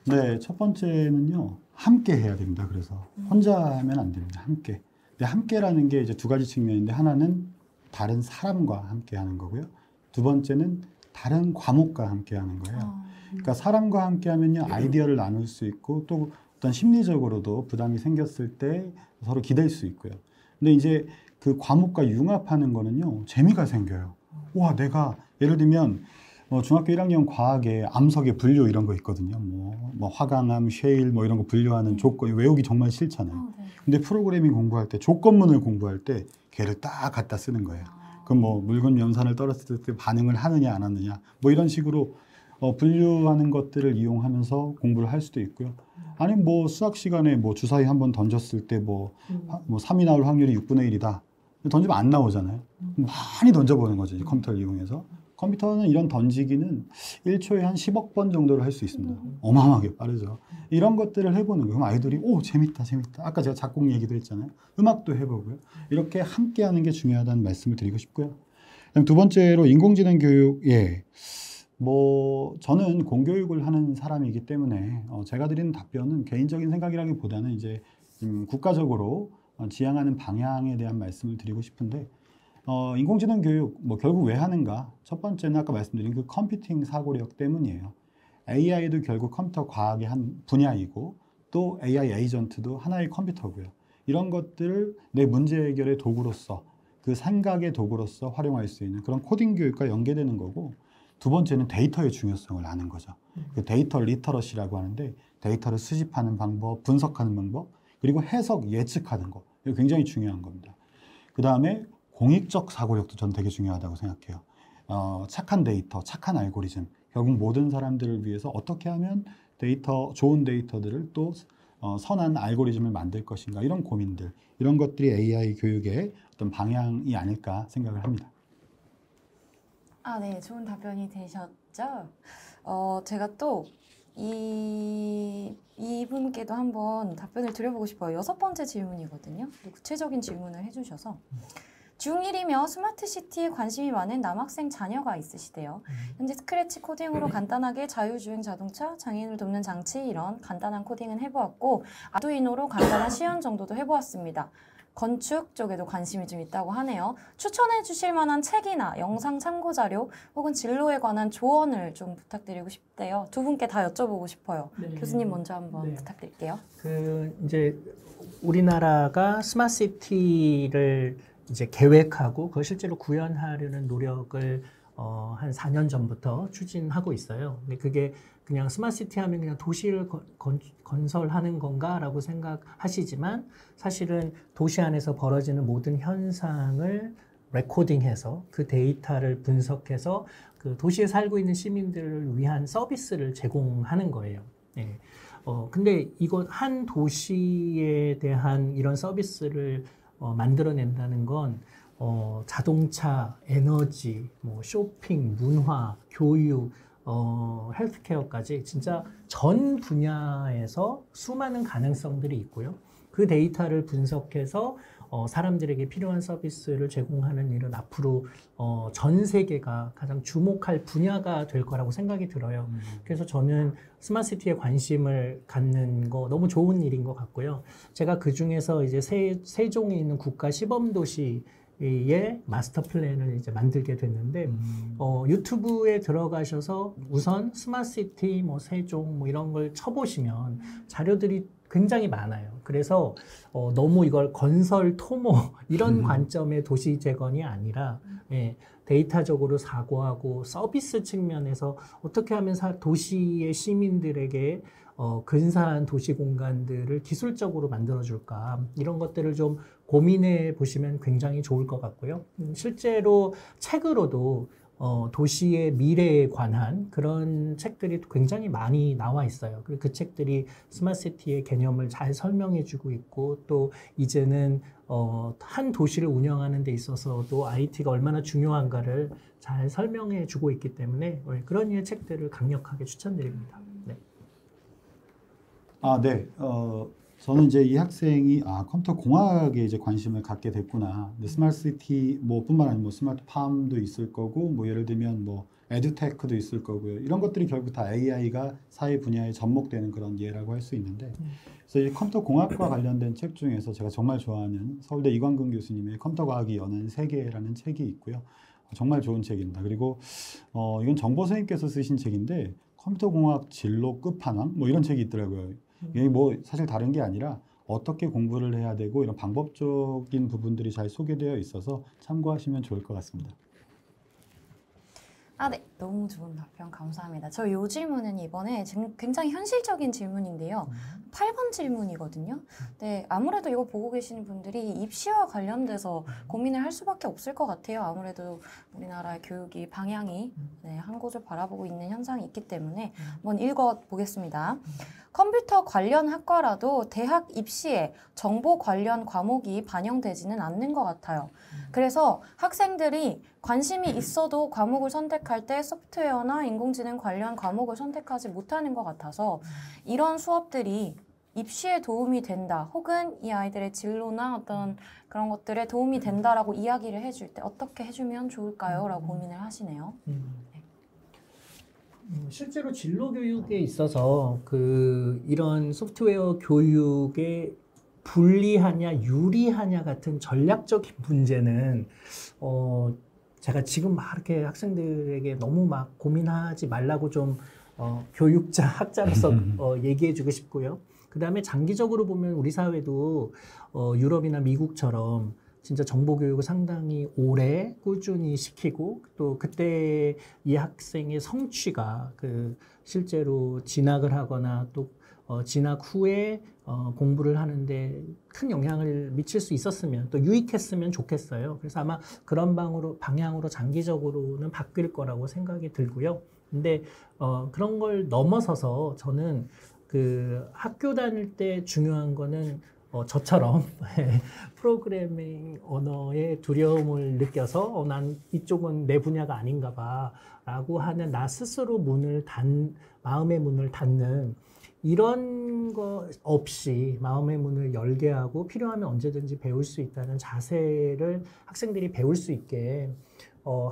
네, 첫 번째는요. 함께 해야 됩니다. 그래서 혼자 하면 안 됩니다. 함께. 근데 함께라는 게 이제 두 가지 측면인데 하나는 다른 사람과 함께 하는 거고요. 두 번째는 다른 과목과 함께 하는 거예요. 그러니까 사람과 함께 하면요. 아이디어를 나눌 수 있고 또 어떤 심리적으로도 부담이 생겼을 때 서로 기댈 수 있고요. 근데 이제 그 과목과 융합하는 거는요. 재미가 생겨요. 와, 내가 예를 들면 중학교 1학년 과학에 암석의 분류 이런 거 있거든요. 뭐 화강암, 쉐일 뭐 이런 거 분류하는 조건 외우기 정말 싫잖아요. 근데 프로그래밍 공부할 때 조건문을 공부할 때 걔를 딱 갖다 쓰는 거예요. 그럼 뭐 묽은 염산을 떨었을 때 반응을 하느냐 안 하느냐 뭐 이런 식으로 분류하는 것들을 이용하면서 공부를 할 수도 있고요. 아니면 뭐 수학 시간에 뭐 주사위 한번 던졌을 때 뭐 3이 나올 확률이 6분의 1이다. 던지면 안 나오잖아요. 많이 던져보는 거죠. 이제 컴퓨터를 이용해서. 컴퓨터는 이런 던지기는 1초에 한 10억 번 정도를 할 수 있습니다. 어마어마하게 빠르죠. 이런 것들을 해보는 거예요. 그럼 아이들이 오 재밌다 재밌다. 아까 제가 작곡 얘기도 했잖아요. 음악도 해보고요. 이렇게 함께 하는 게 중요하다는 말씀을 드리고 싶고요. 그다음 두 번째로 인공지능 교육. 뭐 저는 공교육을 하는 사람이기 때문에 제가 드리는 답변은 개인적인 생각이라기보다는 이제 국가적으로 지향하는 방향에 대한 말씀을 드리고 싶은데 인공지능 교육 뭐 결국 왜 하는가? 첫 번째는 아까 말씀드린 그 컴퓨팅 사고력 때문이에요. AI도 결국 컴퓨터 과학의 한 분야이고 또 AI 에이전트도 하나의 컴퓨터고요. 이런 것들을 내 문제 해결의 도구로서 그 생각의 도구로서 활용할 수 있는 그런 코딩 교육과 연계되는 거고 두 번째는 데이터의 중요성을 아는 거죠. 그 데이터 리터러시라고 하는데 데이터를 수집하는 방법, 분석하는 방법, 그리고 해석, 예측하는 거 이거 굉장히 중요한 겁니다. 그 다음에 공익적 사고력도 전 되게 중요하다고 생각해요. 착한 데이터, 착한 알고리즘, 결국 모든 사람들을 위해서 어떻게 하면 좋은 데이터들을 또 선한 알고리즘을 만들 것인가, 이런 고민들, 이런 것들이 AI 교육의 어떤 방향이 아닐까 생각을 합니다. 네, 좋은 답변이 되셨죠? 제가 또 이분께도 한번 답변을 드려보고 싶어요. 6번째 질문이거든요. 구체적인 질문을 해주셔서 중1이며 스마트시티에 관심이 많은 남학생 자녀가 있으시대요. 현재 스크래치 코딩으로 간단하게 자율주행 자동차, 장애인을 돕는 장치 이런 간단한 코딩은 해보았고 아두이노로 간단한 시연 정도도 해보았습니다. 건축 쪽에도 관심이 좀 있다고 하네요. 추천해 주실 만한 책이나 영상 참고 자료 혹은 진로에 관한 조언을 좀 부탁드리고 싶대요. 두 분께 다 여쭤보고 싶어요. 네. 교수님 먼저 한번 네. 부탁드릴게요. 이제 우리나라가 스마트시티를 이제 계획하고 그걸 실제로 구현하려는 노력을 한 4년 전부터 추진하고 있어요. 근데 그게 그냥 스마트시티 하면 그냥 도시를 건설하는 건가라고 생각하시지만 사실은 도시 안에서 벌어지는 모든 현상을 레코딩해서 그 데이터를 분석해서 그 도시에 살고 있는 시민들을 위한 서비스를 제공하는 거예요. 네. 근데 이거 한 도시에 대한 이런 서비스를 만들어낸다는 건 자동차, 에너지, 뭐 쇼핑, 문화, 교육, 헬스케어까지 진짜 전 분야에서 수많은 가능성들이 있고요. 그 데이터를 분석해서 사람들에게 필요한 서비스를 제공하는 일은 앞으로 전 세계가 가장 주목할 분야가 될 거라고 생각이 들어요. 그래서 저는 스마트시티에 관심을 갖는 거 너무 좋은 일인 것 같고요. 제가 그 중에서 이제 세종에 있는 국가 시범도시 의 마스터 플랜을 이제 만들게 됐는데 유튜브에 들어가셔서 우선 스마트시티, 뭐 세종, 뭐 이런 걸 쳐보시면 자료들이 굉장히 많아요. 그래서 너무 이걸 건설 토모 이런 관점의 도시 재건이 아니라 데이터적으로 사고하고 서비스 측면에서 어떻게 하면 도시의 시민들에게 근사한 도시 공간들을 기술적으로 만들어줄까, 이런 것들을 좀 고민해 보시면 굉장히 좋을 것 같고요. 실제로 책으로도 도시의 미래에 관한 그런 책들이 굉장히 많이 나와 있어요. 그리고 그 책들이 스마트시티의 개념을 잘 설명해 주고 있고, 또 이제는 한 도시를 운영하는 데 있어서도 IT가 얼마나 중요한가를 잘 설명해 주고 있기 때문에 그런 류의 책들을 강력하게 추천드립니다. 네. 네. 저는 이제 이 학생이 컴퓨터 공학에 이제 관심을 갖게 됐구나. 근데 스마트시티 뿐만 아니고 스마트팜도 있을 거고, 뭐 예를 들면 뭐 에듀테크도 있을 거고요. 이런 것들이 결국 다 AI가 사회 분야에 접목되는 그런 예라고 할 수 있는데, 그래서 이 컴퓨터 공학과 관련된 책 중에서 제가 정말 좋아하는 서울대 이광근 교수님의 컴퓨터 과학이 여는 세계라는 책이 있고요. 정말 좋은 책입니다. 그리고 이건 정보 선생님께서 쓰신 책인데, 컴퓨터 공학 진로 끝판왕 뭐 이런 책이 있더라고요. 이게 뭐 사실 다른 게 아니라 어떻게 공부를 해야 되고 이런 방법적인 부분들이 잘 소개되어 있어서 참고하시면 좋을 것 같습니다. 네. 너무 좋은 답변 감사합니다. 저 이 질문은 이번에 굉장히 현실적인 질문인데요. 8번 질문이거든요. 네, 아무래도 이거 보고 계시는 분들이 입시와 관련돼서 고민을 할 수밖에 없을 것 같아요. 아무래도 우리나라의 교육이 방향이 한 곳을 바라보고 있는 현상이 있기 때문에 한번 읽어보겠습니다. 컴퓨터 관련 학과라도 대학 입시에 정보 관련 과목이 반영되지는 않는 것 같아요. 그래서 학생들이 관심이 있어도 과목을 선택할 때 소프트웨어나 인공지능 관련 과목을 선택하지 못하는 것 같아서 이런 수업들이 입시에 도움이 된다, 혹은 이 아이들의 진로나 어떤 그런 것들에 도움이 된다라고 이야기를 해줄 때 어떻게 해주면 좋을까요? 라고 고민을 하시네요. 실제로 진로 교육에 있어서 이런 소프트웨어 교육에 불리하냐 유리하냐 같은 전략적인 문제는 제가 지금 막 이렇게 학생들에게 너무 막 고민하지 말라고 좀 교육자, 학자로서 얘기해주고 싶고요. 그 다음에 장기적으로 보면 우리 사회도 유럽이나 미국처럼 진짜 정보 교육을 상당히 오래 꾸준히 시키고, 또 그때 이 학생의 성취가 실제로 진학을 하거나 또 진학 후에 공부를 하는데 큰 영향을 미칠 수 있었으면 또 유익했으면 좋겠어요. 그래서 아마 그런 방향으로 장기적으로는 바뀔 거라고 생각이 들고요. 근데 그런 걸 넘어서서 저는 그 학교 다닐 때 중요한 거는 저처럼 프로그래밍 언어의 두려움을 느껴서 난 이쪽은 내 분야가 아닌가 봐 라고 하는 나 스스로 마음의 문을 닫는 이런 거 없이 마음의 문을 열게 하고 필요하면 언제든지 배울 수 있다는 자세를 학생들이 배울 수 있게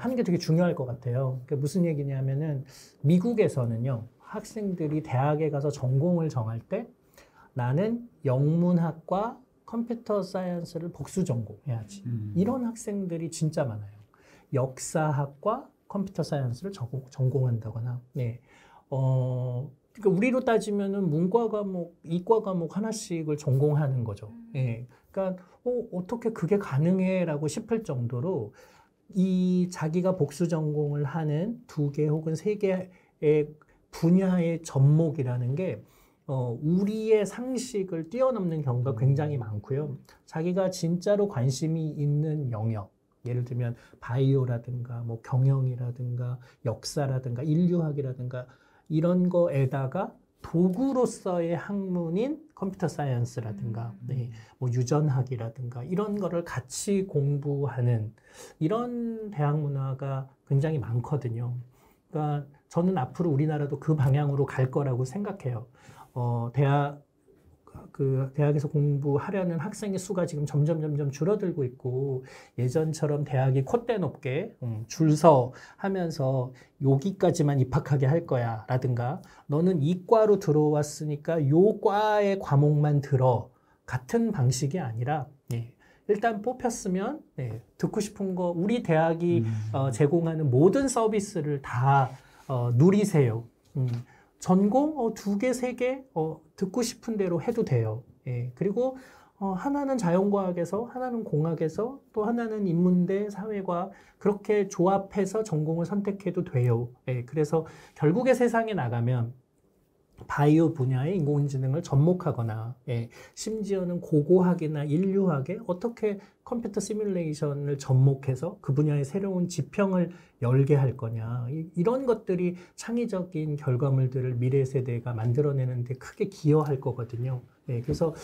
하는 게 되게 중요할 것 같아요. 그러니까 무슨 얘기냐면은 미국에서는요, 학생들이 대학에 가서 전공을 정할 때 나는 영문학과 컴퓨터 사이언스를 복수 전공해야지. 이런 학생들이 진짜 많아요. 역사학과 컴퓨터 사이언스를 전공한다거나. 네. 그러니까 우리로 따지면은 문과 과목, 이과 과목 하나씩을 전공하는 거죠. 예. 그러니까 어떻게 그게 가능해라고 싶을 정도로 이 자기가 복수 전공을 하는 2개 혹은 3개의 분야의 접목이라는 게 우리의 상식을 뛰어넘는 경우가 굉장히 많고요. 자기가 진짜로 관심이 있는 영역, 예를 들면 바이오라든가 뭐 경영이라든가 역사라든가 인류학이라든가 이런 거에다가 도구로서의 학문인 컴퓨터 사이언스라든가 뭐 유전학이라든가 이런 거를 같이 공부하는 이런 대학 문화가 굉장히 많거든요. 그러니까 저는 앞으로 우리나라도 그 방향으로 갈 거라고 생각해요. 대학에서 공부하려는 학생의 수가 지금 점점 줄어들고 있고 예전처럼 대학이 콧대 높게 줄 서 하면서 여기까지만 입학하게 할 거야 라든가 너는 이과로 들어왔으니까 요 과의 과목만 들어 같은 방식이 아니라 일단 뽑혔으면 듣고 싶은 거 우리 대학이 제공하는 모든 서비스를 다 누리세요. 전공 2개, 3개 듣고 싶은 대로 해도 돼요. 그리고 하나는 자연과학에서, 하나는 공학에서, 또 하나는 인문대, 사회과학 그렇게 조합해서 전공을 선택해도 돼요. 그래서 결국에 세상에 나가면 바이오 분야의 인공지능을 접목하거나 심지어는 고고학이나 인류학에 어떻게 컴퓨터 시뮬레이션을 접목해서 그 분야의 새로운 지평을 열게 할 거냐 이런 것들이 창의적인 결과물들을 미래 세대가 만들어내는 데 크게 기여할 거거든요. 그래서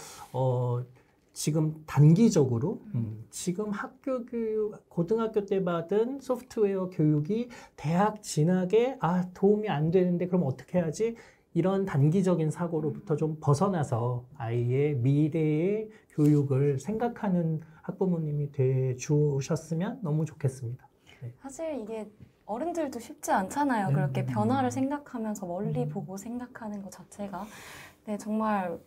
지금 단기적으로 지금 학교 교육, 고등학교 때 받은 소프트웨어 교육이 대학 진학에 도움이 안 되는데 그럼 어떻게 해야지? 이런 단기적인 사고로부터 좀 벗어나서 아이의 미래의 교육을 생각하는 학부모님이 돼 주셨으면 너무 좋겠습니다. 사실 이게 어른들도 쉽지 않잖아요. 그렇게 변화를 생각하면서 멀리 보고 생각하는 것 자체가. 정말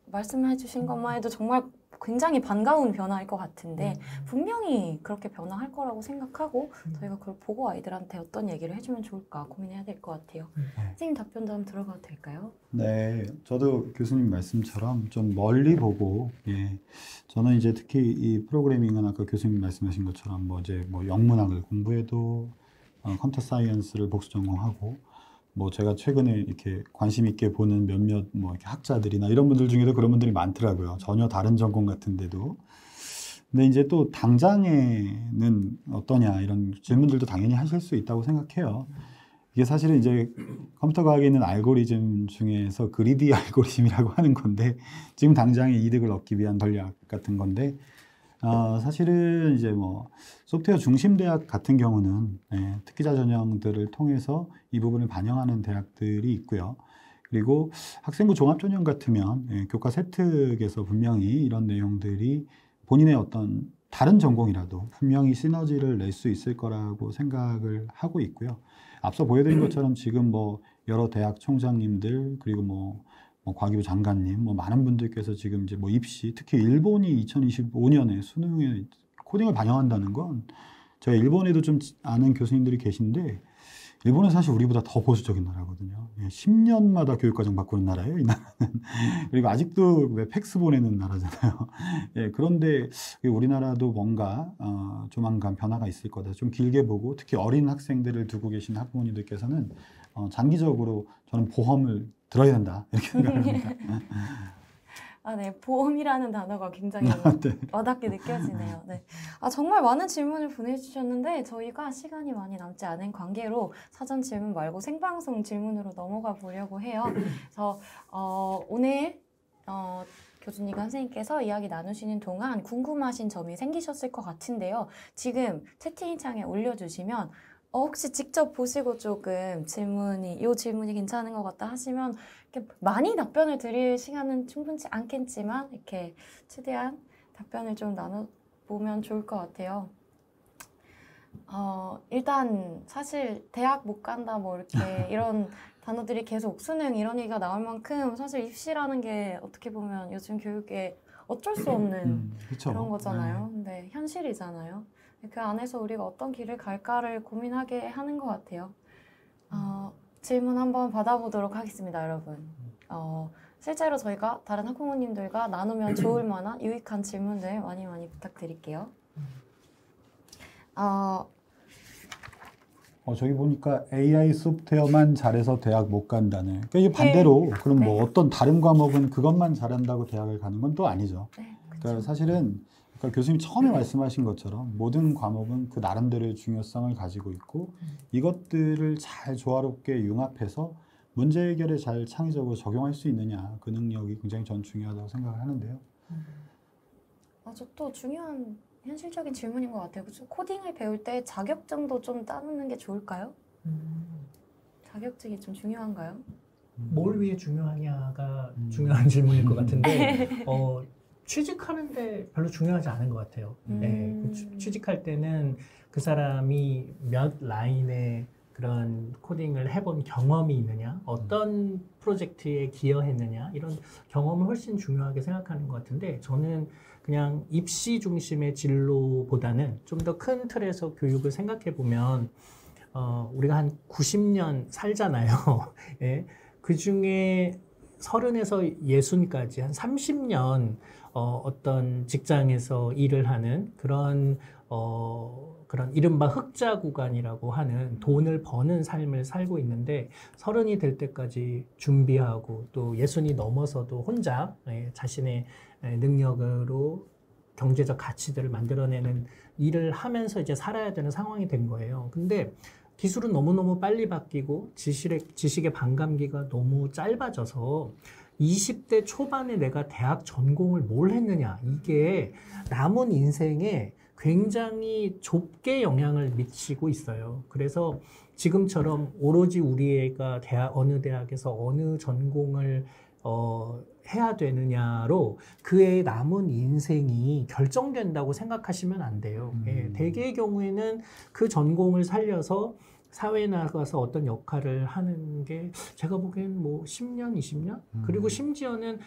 말씀해 주신 것만 해도 정말 굉장히 반가운 변화일 것 같은데 분명히 그렇게 변화할 거라고 생각하고 저희가 그걸 보고 아이들한테 어떤 얘기를 해주면 좋을까 고민해야 될 것 같아요. 선생님 답변도 한번 들어가도 될까요? 네, 저도 교수님 말씀처럼 좀 멀리 보고, 저는 이제 특히 이 프로그래밍은 아까 교수님 말씀하신 것처럼 뭐 영문학을 공부해도 컴퓨터 사이언스를 복수 전공하고, 뭐 제가 최근에 이렇게 관심 있게 보는 몇몇 뭐 이렇게 학자들이나 이런 분들 중에도 그런 분들이 많더라고요. 전혀 다른 전공 같은데도. 근데 이제 또 당장에는 어떠냐 이런 질문들도 당연히 하실 수 있다고 생각해요. 이게 사실은 이제 컴퓨터 과학에 있는 알고리즘 중에서 그리디 알고리즘이라고 하는 건데 지금 당장에 이득을 얻기 위한 전략 같은 건데 사실은 이제 뭐 소프트웨어 중심 대학 같은 경우는 특기자 전형들을 통해서 이 부분을 반영하는 대학들이 있고요. 그리고 학생부 종합 전형 같으면 교과 세특에서 분명히 이런 내용들이 본인의 어떤 다른 전공이라도 분명히 시너지를 낼 수 있을 거라고 생각을 하고 있고요. 앞서 보여드린 것처럼 지금 뭐 여러 대학 총장님들 그리고 뭐 과기부 장관님, 뭐 많은 분들께서 지금 이제 뭐 입시, 특히 일본이 2025년에 수능에 코딩을 반영한다는 건 제가 일본에도 좀 아는 교수님들이 계신데 일본은 사실 우리보다 더 보수적인 나라거든요. 10년마다 교육과정 바꾸는 나라예요, 이 나라는. 그리고 아직도 왜 팩스 보내는 나라잖아요. 그런데 우리나라도 뭔가 조만간 변화가 있을 거다. 좀 길게 보고 특히 어린 학생들을 두고 계신 학부모님들께서는 장기적으로 저는 보험을 들어야 된다 이렇게 생각합니다. 네. 보험이라는 단어가 굉장히 네. 와닿게 느껴지네요. 네. 정말 많은 질문을 보내주셨는데 저희가 시간이 많이 남지 않은 관계로 사전 질문 말고 생방송 질문으로 넘어가 보려고 해요. 그래서 오늘 교수님과 선생님께서 이야기 나누시는 동안 궁금하신 점이 생기셨을 것 같은데요. 지금 채팅창에 올려주시면 혹시 직접 보시고 조금 이 질문이 괜찮은 것 같다 하시면 이렇게 많이 답변을 드릴 시간은 충분치 않겠지만 이렇게 최대한 답변을 좀 나눠보면 좋을 것 같아요. 일단 사실 대학 못 간다 뭐 이렇게 이런 단어들이 계속 수능 이런 얘기가 나올 만큼 사실 입시라는 게 어떻게 보면 요즘 교육에 어쩔 수 없는 그런 거잖아요. 근데 현실이잖아요. 그 안에서 우리가 어떤 길을 갈까를 고민하게 하는 것 같아요. 질문 한번 받아보도록 하겠습니다, 여러분. 실제로 저희가 다른 학부모님들과 나누면 좋을 만한 유익한 질문들 많이 부탁드릴게요. 저기 보니까 AI 소프트웨어만 잘해서 대학 못 간다는. 그러니까 이게 반대로 그럼 뭐 어떤 다른 과목은 그것만 잘한다고 대학을 가는 건 또 아니죠. 그러니까 사실은 그러니까 교수님 처음에 말씀하신 것처럼 모든 과목은 그 나름대로의 중요성을 가지고 있고 이것들을 잘 조화롭게 융합해서 문제 해결에 잘 창의적으로 적용할 수 있느냐 그 능력이 굉장히 전 중요하다고 생각을 하는데요. 저 또 중요한 현실적인 질문인 것 같아요. 그쵸? 코딩을 배울 때 자격증도 좀 따놓는 게 좋을까요? 자격증이 좀 중요한가요? 뭘 위해 중요하냐가 중요한 질문일 것 같은데 취직하는데 별로 중요하지 않은 것 같아요. 취직할 때는 그 사람이 몇 라인의 그런 코딩을 해본 경험이 있느냐, 어떤 프로젝트에 기여했느냐 이런 경험을 훨씬 중요하게 생각하는 것 같은데 저는 그냥 입시 중심의 진로보다는 좀 더 큰 틀에서 교육을 생각해 보면 우리가 한 90년 살잖아요. 예. 그 중에 30에서 60까지 한 30년 어떤 직장에서 일을 하는 그런 이른바 흑자 구간이라고 하는 돈을 버는 삶을 살고 있는데 30이 될 때까지 준비하고 또 60이 넘어서도 혼자 자신의 능력으로 경제적 가치들을 만들어내는 일을 하면서 이제 살아야 되는 상황이 된 거예요. 근데 기술은 너무너무 빨리 바뀌고 지식의 반감기가 너무 짧아져서 20대 초반에 내가 대학 전공을 뭘 했느냐 이게 남은 인생에 굉장히 좁게 영향을 미치고 있어요. 그래서 지금처럼 오로지 우리 애가 어느 대학에서 어느 전공을 해야 되느냐로 그의 남은 인생이 결정된다고 생각하시면 안 돼요. 대개의 경우에는 그 전공을 살려서 사회에 나가서 어떤 역할을 하는 게 제가 보기엔 뭐 10년, 20년? 그리고 심지어는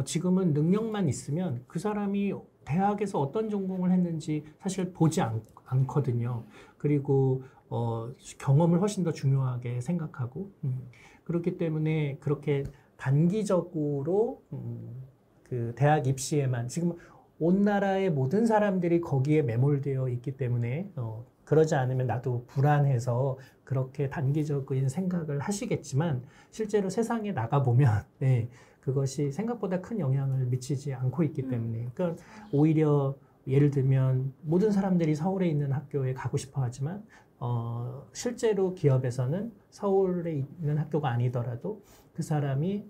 지금은 능력만 있으면 그 사람이 대학에서 어떤 전공을 했는지 사실 보지 않거든요. 그리고 경험을 훨씬 더 중요하게 생각하고 그렇기 때문에 그렇게 단기적으로 그 대학 입시에만 지금 온 나라의 모든 사람들이 거기에 매몰되어 있기 때문에 그러지 않으면 나도 불안해서 그렇게 단기적인 생각을 하시겠지만 실제로 세상에 나가보면 그것이 생각보다 큰 영향을 미치지 않고 있기 때문에 그러니까 오히려 예를 들면 모든 사람들이 서울에 있는 학교에 가고 싶어 하지만 실제로 기업에서는 서울에 있는 학교가 아니더라도 그 사람이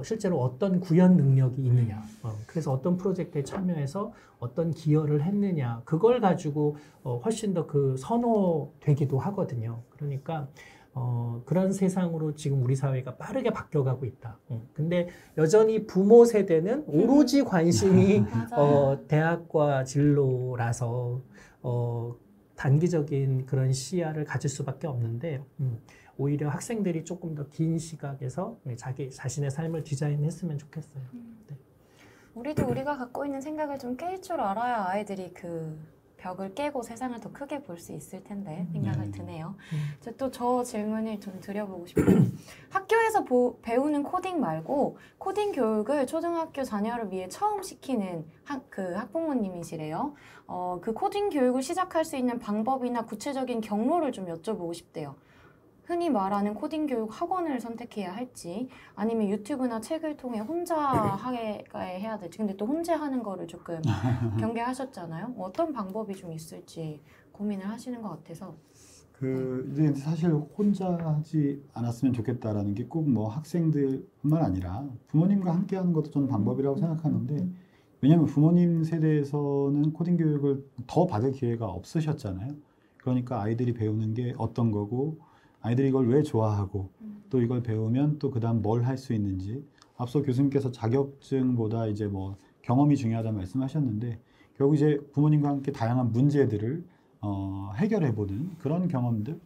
실제로 어떤 구현 능력이 있느냐, 그래서 어떤 프로젝트에 참여해서 어떤 기여를 했느냐, 그걸 가지고 훨씬 더 그 선호되기도 하거든요. 그러니까 그런 세상으로 지금 우리 사회가 빠르게 바뀌어가고 있다. 근데 여전히 부모 세대는 오로지 관심이 대학과 진로라서 단기적인 그런 시야를 가질 수밖에 없는데 오히려 학생들이 조금 더 긴 시각에서 자기 자신의 삶을 디자인했으면 좋겠어요. 네. 우리가 갖고 있는 생각을 좀 깰 줄 알아야 아이들이 그 벽을 깨고 세상을 더 크게 볼 수 있을 텐데 생각을 드네요. 또 저 질문을 좀 드려보고 싶어요. 학교에서 배우는 코딩 말고 코딩 교육을 초등학교 자녀를 위해 처음 시키는 학부모님이시래요. 그 코딩 교육을 시작할 수 있는 방법이나 구체적인 경로를 좀 여쭤보고 싶대요. 흔히 말하는 코딩 교육 학원을 선택해야 할지 아니면 유튜브나 책을 통해 혼자 해야 될지. 근데 또 혼자 하는 거를 조금 경계하셨잖아요. 어떤 방법이 좀 있을지 고민을 하시는 것 같아서. 이제 사실 혼자 하지 않았으면 좋겠다라는 게 꼭 뭐 학생들뿐만 아니라 부모님과 함께 하는 것도 저는 방법이라고 생각하는데, 왜냐하면 부모님 세대에서는 코딩 교육을 더 받을 기회가 없으셨잖아요. 그러니까 아이들이 배우는 게 어떤 거고 아이들이 이걸 왜 좋아하고 또 이걸 배우면 또 그다음 뭘 할 수 있는지, 앞서 교수님께서 자격증보다 이제 뭐 경험이 중요하다는 말씀하셨는데, 결국 이제 부모님과 함께 다양한 문제들을 해결해보는 그런 경험들.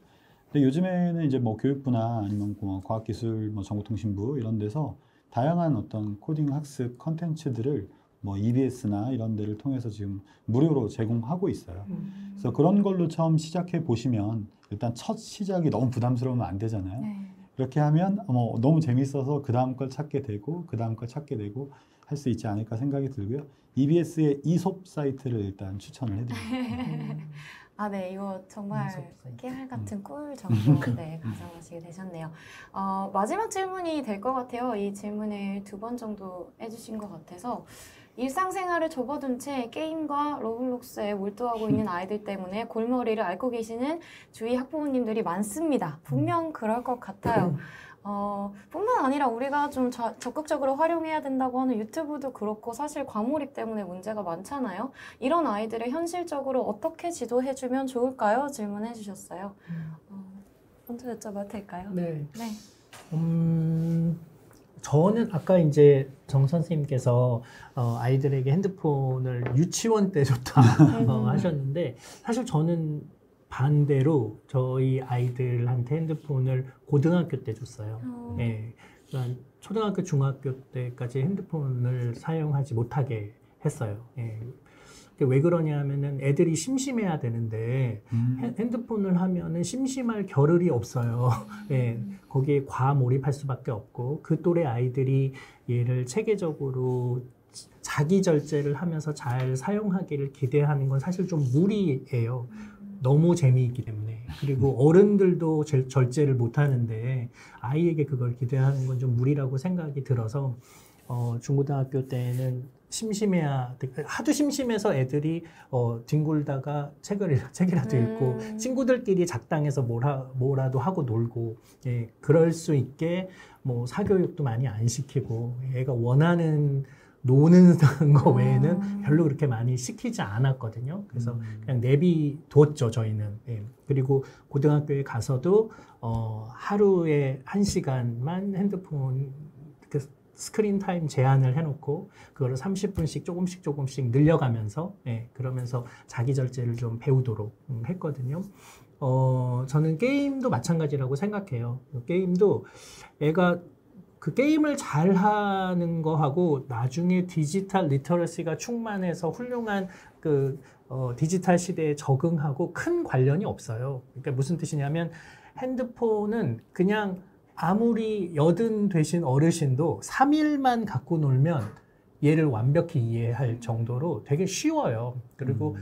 근데 요즘에는 이제 뭐 교육부나 아니면 뭐 과학기술, 뭐 정보통신부 이런 데서 다양한 어떤 코딩 학습 컨텐츠들을 뭐 EBS나 이런 데를 통해서 지금 무료로 제공하고 있어요. 그래서 그런 걸로 처음 시작해 보시면 일단 첫 시작이 너무 부담스러우면 안 되잖아요. 그렇게 하면 너무 재밌어서 그 다음 걸 찾게 되고 그 다음 걸 찾게 되고 할 수 있지 않을까 생각이 들고요. EBS의 이솝 사이트를 일단 추천을 해드립니다. 네, 이거 정말 깨알 같은 꿀 정보인데 가져가시게 되셨네요. 마지막 질문이 될 것 같아요. 이 질문을 2번 정도 해주신 것 같아서. 일상생활을 접어둔 채 게임과 로블록스에 몰두하고 있는 아이들 때문에 골머리를 앓고 계시는 주위 학부모님들이 많습니다. 분명 그럴 것 같아요. 뿐만 아니라 우리가 좀 적극적으로 활용해야 된다고 하는 유튜브도 그렇고 사실 과몰입 때문에 문제가 많잖아요. 이런 아이들을 현실적으로 어떻게 지도해주면 좋을까요? 질문해 주셨어요. 먼저 여쭤봐도 될까요? 네. 저는 아까 이제 정 선생님께서 아이들에게 핸드폰을 유치원 때 좋다 하셨는데, 사실 저는 반대로 저희 아이들한테 핸드폰을 고등학교 때 줬어요. 네, 그러니까 초등학교, 중학교 때까지 핸드폰을 사용하지 못하게 했어요. 네. 왜 그러냐 하면은 애들이 심심해야 되는데 핸드폰을 하면은 심심할 겨를이 없어요. 예, 거기에 과몰입할 수밖에 없고, 그 또래 아이들이 얘를 체계적으로 자기 절제를 하면서 잘 사용하기를 기대하는 건 사실 좀 무리예요. 너무 재미있기 때문에. 그리고 어른들도 절제를 못 하는데 아이에게 그걸 기대하는 건 좀 무리라고 생각이 들어서 중고등학교 때는 하도 심심해서 애들이 뒹굴다가 책이라도 읽고 친구들끼리 작당해서 뭐라도 하고 놀고, 예, 그럴 수 있게 뭐 사교육도 많이 안 시키고 애가 원하는 노는 거 외에는 별로 그렇게 많이 시키지 않았거든요. 그래서 그냥 내비뒀죠, 저희는. 예. 그리고 고등학교에 가서도 하루에 1시간만 핸드폰 스크린 타임 제한을 해놓고 그거를 30분씩 조금씩 늘려가면서, 예, 그러면서 자기 절제를 좀 배우도록 했거든요. 저는 게임도 마찬가지라고 생각해요. 게임도 애가 그 게임을 잘 하는 거하고 나중에 디지털 리터러시가 충만해서 훌륭한 디지털 시대에 적응하고 큰 관련이 없어요. 그러니까 무슨 뜻이냐면 핸드폰은 그냥 아무리 여든 되신 어르신도 3일만 갖고 놀면 얘를 완벽히 이해할 정도로 되게 쉬워요. 그리고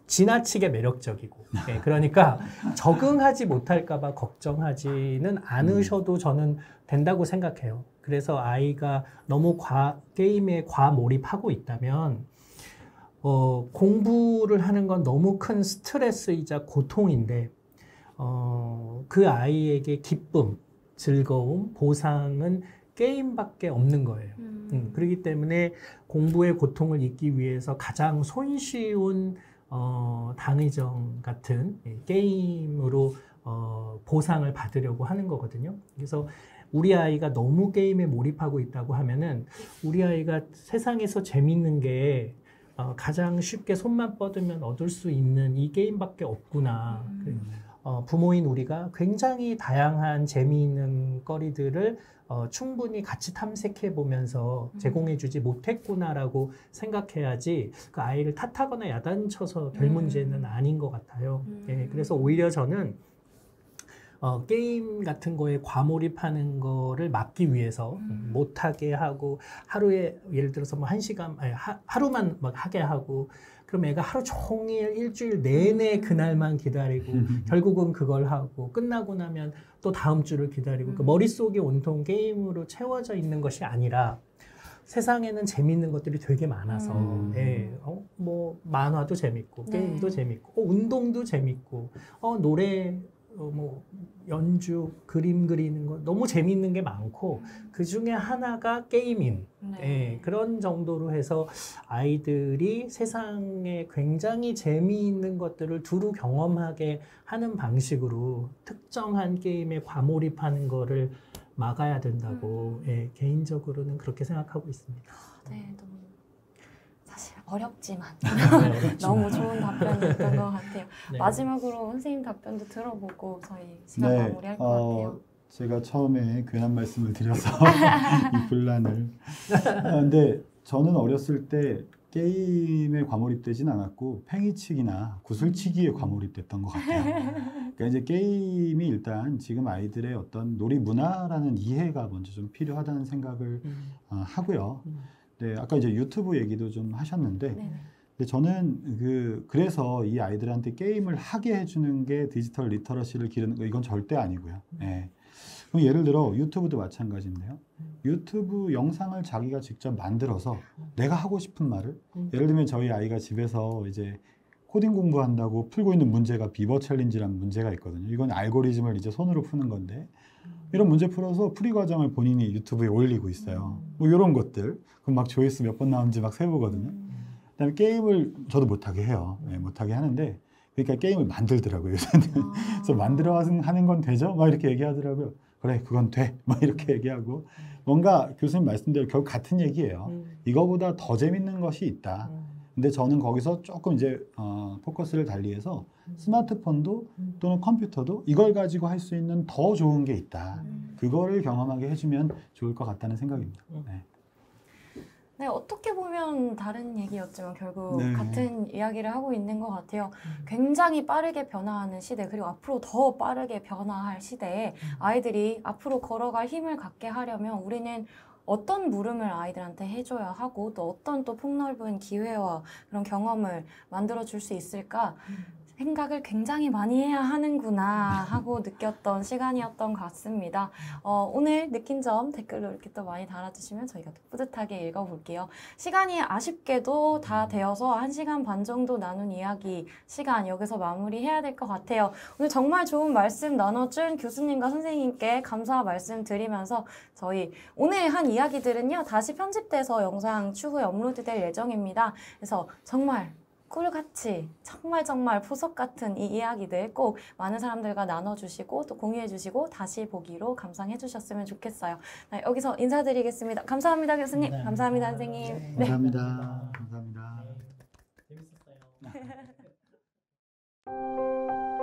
지나치게 매력적이고. 네, 그러니까 적응하지 못할까 봐 걱정하지는 않으셔도 저는 된다고 생각해요. 그래서 아이가 너무 게임에 과몰입하고 있다면 공부를 하는 건 너무 큰 스트레스이자 고통인데 그 아이에게 기쁨, 즐거움, 보상은 게임밖에 없는 거예요. 그렇기 때문에 공부의 고통을 잊기 위해서 가장 손쉬운 당의정 같은 게임으로 보상을 받으려고 하는 거거든요. 그래서 우리 아이가 너무 게임에 몰입하고 있다고 하면은 우리 아이가 세상에서 재밌는 게 가장 쉽게 손만 뻗으면 얻을 수 있는 이 게임밖에 없구나. 부모인 우리가 굉장히 다양한 재미있는 거리들을 충분히 같이 탐색해 보면서 제공해주지 못했구나라고 생각해야지 그 아이를 탓하거나 야단쳐서 될 문제는 아닌 것 같아요. 예, 그래서 오히려 저는 게임 같은 거에 과몰입하는 거를 막기 위해서 못하게 하고 하루에 예를 들어서 뭐 1시간, 아니, 하루만 막 하게 하고 그럼 애가 하루 종일 일주일 내내 그날만 기다리고 결국은 그걸 하고 끝나고 나면 또 다음 주를 기다리고 그 머릿속이 온통 게임으로 채워져 있는 것이 아니라 세상에는 재밌는 것들이 되게 많아서 예, 뭐 만화도 재밌고 게임도 재밌고 운동도 재밌고 노래 뭐 연주, 그림 그리는 거 너무 재미있는 게 많고 그 중에 하나가 게임인 예, 그런 정도로 해서 아이들이 세상에 굉장히 재미있는 것들을 두루 경험하게 하는 방식으로 특정한 게임에 과몰입하는 거를 막아야 된다고 예, 개인적으로는 그렇게 생각하고 있습니다. 네, 너무 사실 어렵지만 너무 좋은 답변이었던 것 같아요. 네. 마지막으로 선생님 답변도 들어보고 저희 시간 마무리할 것 같아요. 제가 처음에 괜한 말씀을 드려서 이 분란을. 근데 저는 어렸을 때 게임에 과몰입되진 않았고 팽이치기나 구슬치기에 과몰입됐던 것 같아요. 그러니까 이제 게임이 일단 지금 아이들의 어떤 놀이 문화라는 이해가 먼저 좀 필요하다는 생각을 하고요. 네, 아까 이제 유튜브 얘기도 좀 하셨는데, 근데 저는 그래서 이 아이들한테 게임을 하게 해주는 게 디지털 리터러시를 기르는 거 이건 절대 아니고요. 네. 그럼 예를 들어 유튜브도 마찬가지인데요. 유튜브 영상을 자기가 직접 만들어서 내가 하고 싶은 말을 예를 들면 저희 아이가 집에서 이제 코딩 공부한다고 풀고 있는 문제가 비버 챌린지라는 문제가 있거든요. 이건 알고리즘을 이제 손으로 푸는 건데 이런 문제 풀어서 풀이 과정을 본인이 유튜브에 올리고 있어요. 뭐 이런 것들. 그럼 막 조회수 몇 번 나오는지 막 세보거든요. 그다음에 게임을 저도 못하게 해요. 네, 못하게 하는데 그러니까 게임을 만들더라고요. 요새는. 그래서 만들어 하는 건 되죠? 막 이렇게 얘기하더라고요. 그래, 그건 돼. 막 이렇게 얘기하고 뭔가 교수님 말씀대로 결국 같은 얘기예요. 이거보다 더 재밌는 것이 있다. 근데 저는 거기서 조금 이제 포커스를 달리해서 스마트폰도 또는 컴퓨터도 이걸 가지고 할 수 있는 더 좋은 게 있다. 그거를 경험하게 해주면 좋을 것 같다는 생각입니다. 네. 네, 어떻게 보면 다른 얘기였지만 결국 네. 같은 이야기를 하고 있는 것 같아요. 굉장히 빠르게 변화하는 시대, 그리고 앞으로 더 빠르게 변화할 시대에 아이들이 앞으로 걸어갈 힘을 갖게 하려면 우리는 어떤 물음을 아이들한테 해줘야 하고 또 어떤 또 폭넓은 기회와 그런 경험을 만들어줄 수 있을까 생각을 굉장히 많이 해야 하는구나 하고 느꼈던 시간이었던 것 같습니다. 오늘 느낀 점 댓글로 이렇게 또 많이 달아주시면 저희가 또 뿌듯하게 읽어볼게요. 시간이 아쉽게도 다 되어서 1시간 반 정도 나눈 이야기 시간 여기서 마무리해야 될 것 같아요. 오늘 정말 좋은 말씀 나눠준 교수님과 선생님께 감사 말씀 드리면서 저희 오늘 한 이야기들은요 다시 편집돼서 영상 추후에 업로드될 예정입니다. 그래서 정말 꿀같이 정말 보석 같은 이 이야기들 꼭 많은 사람들과 나눠주시고 또 공유해주시고 다시 보기로 감상해 주셨으면 좋겠어요. 네, 여기서 인사드리겠습니다. 감사합니다 교수님. 네. 감사합니다 선생님. 네. 감사합니다. 감사합니다. 재밌었어요.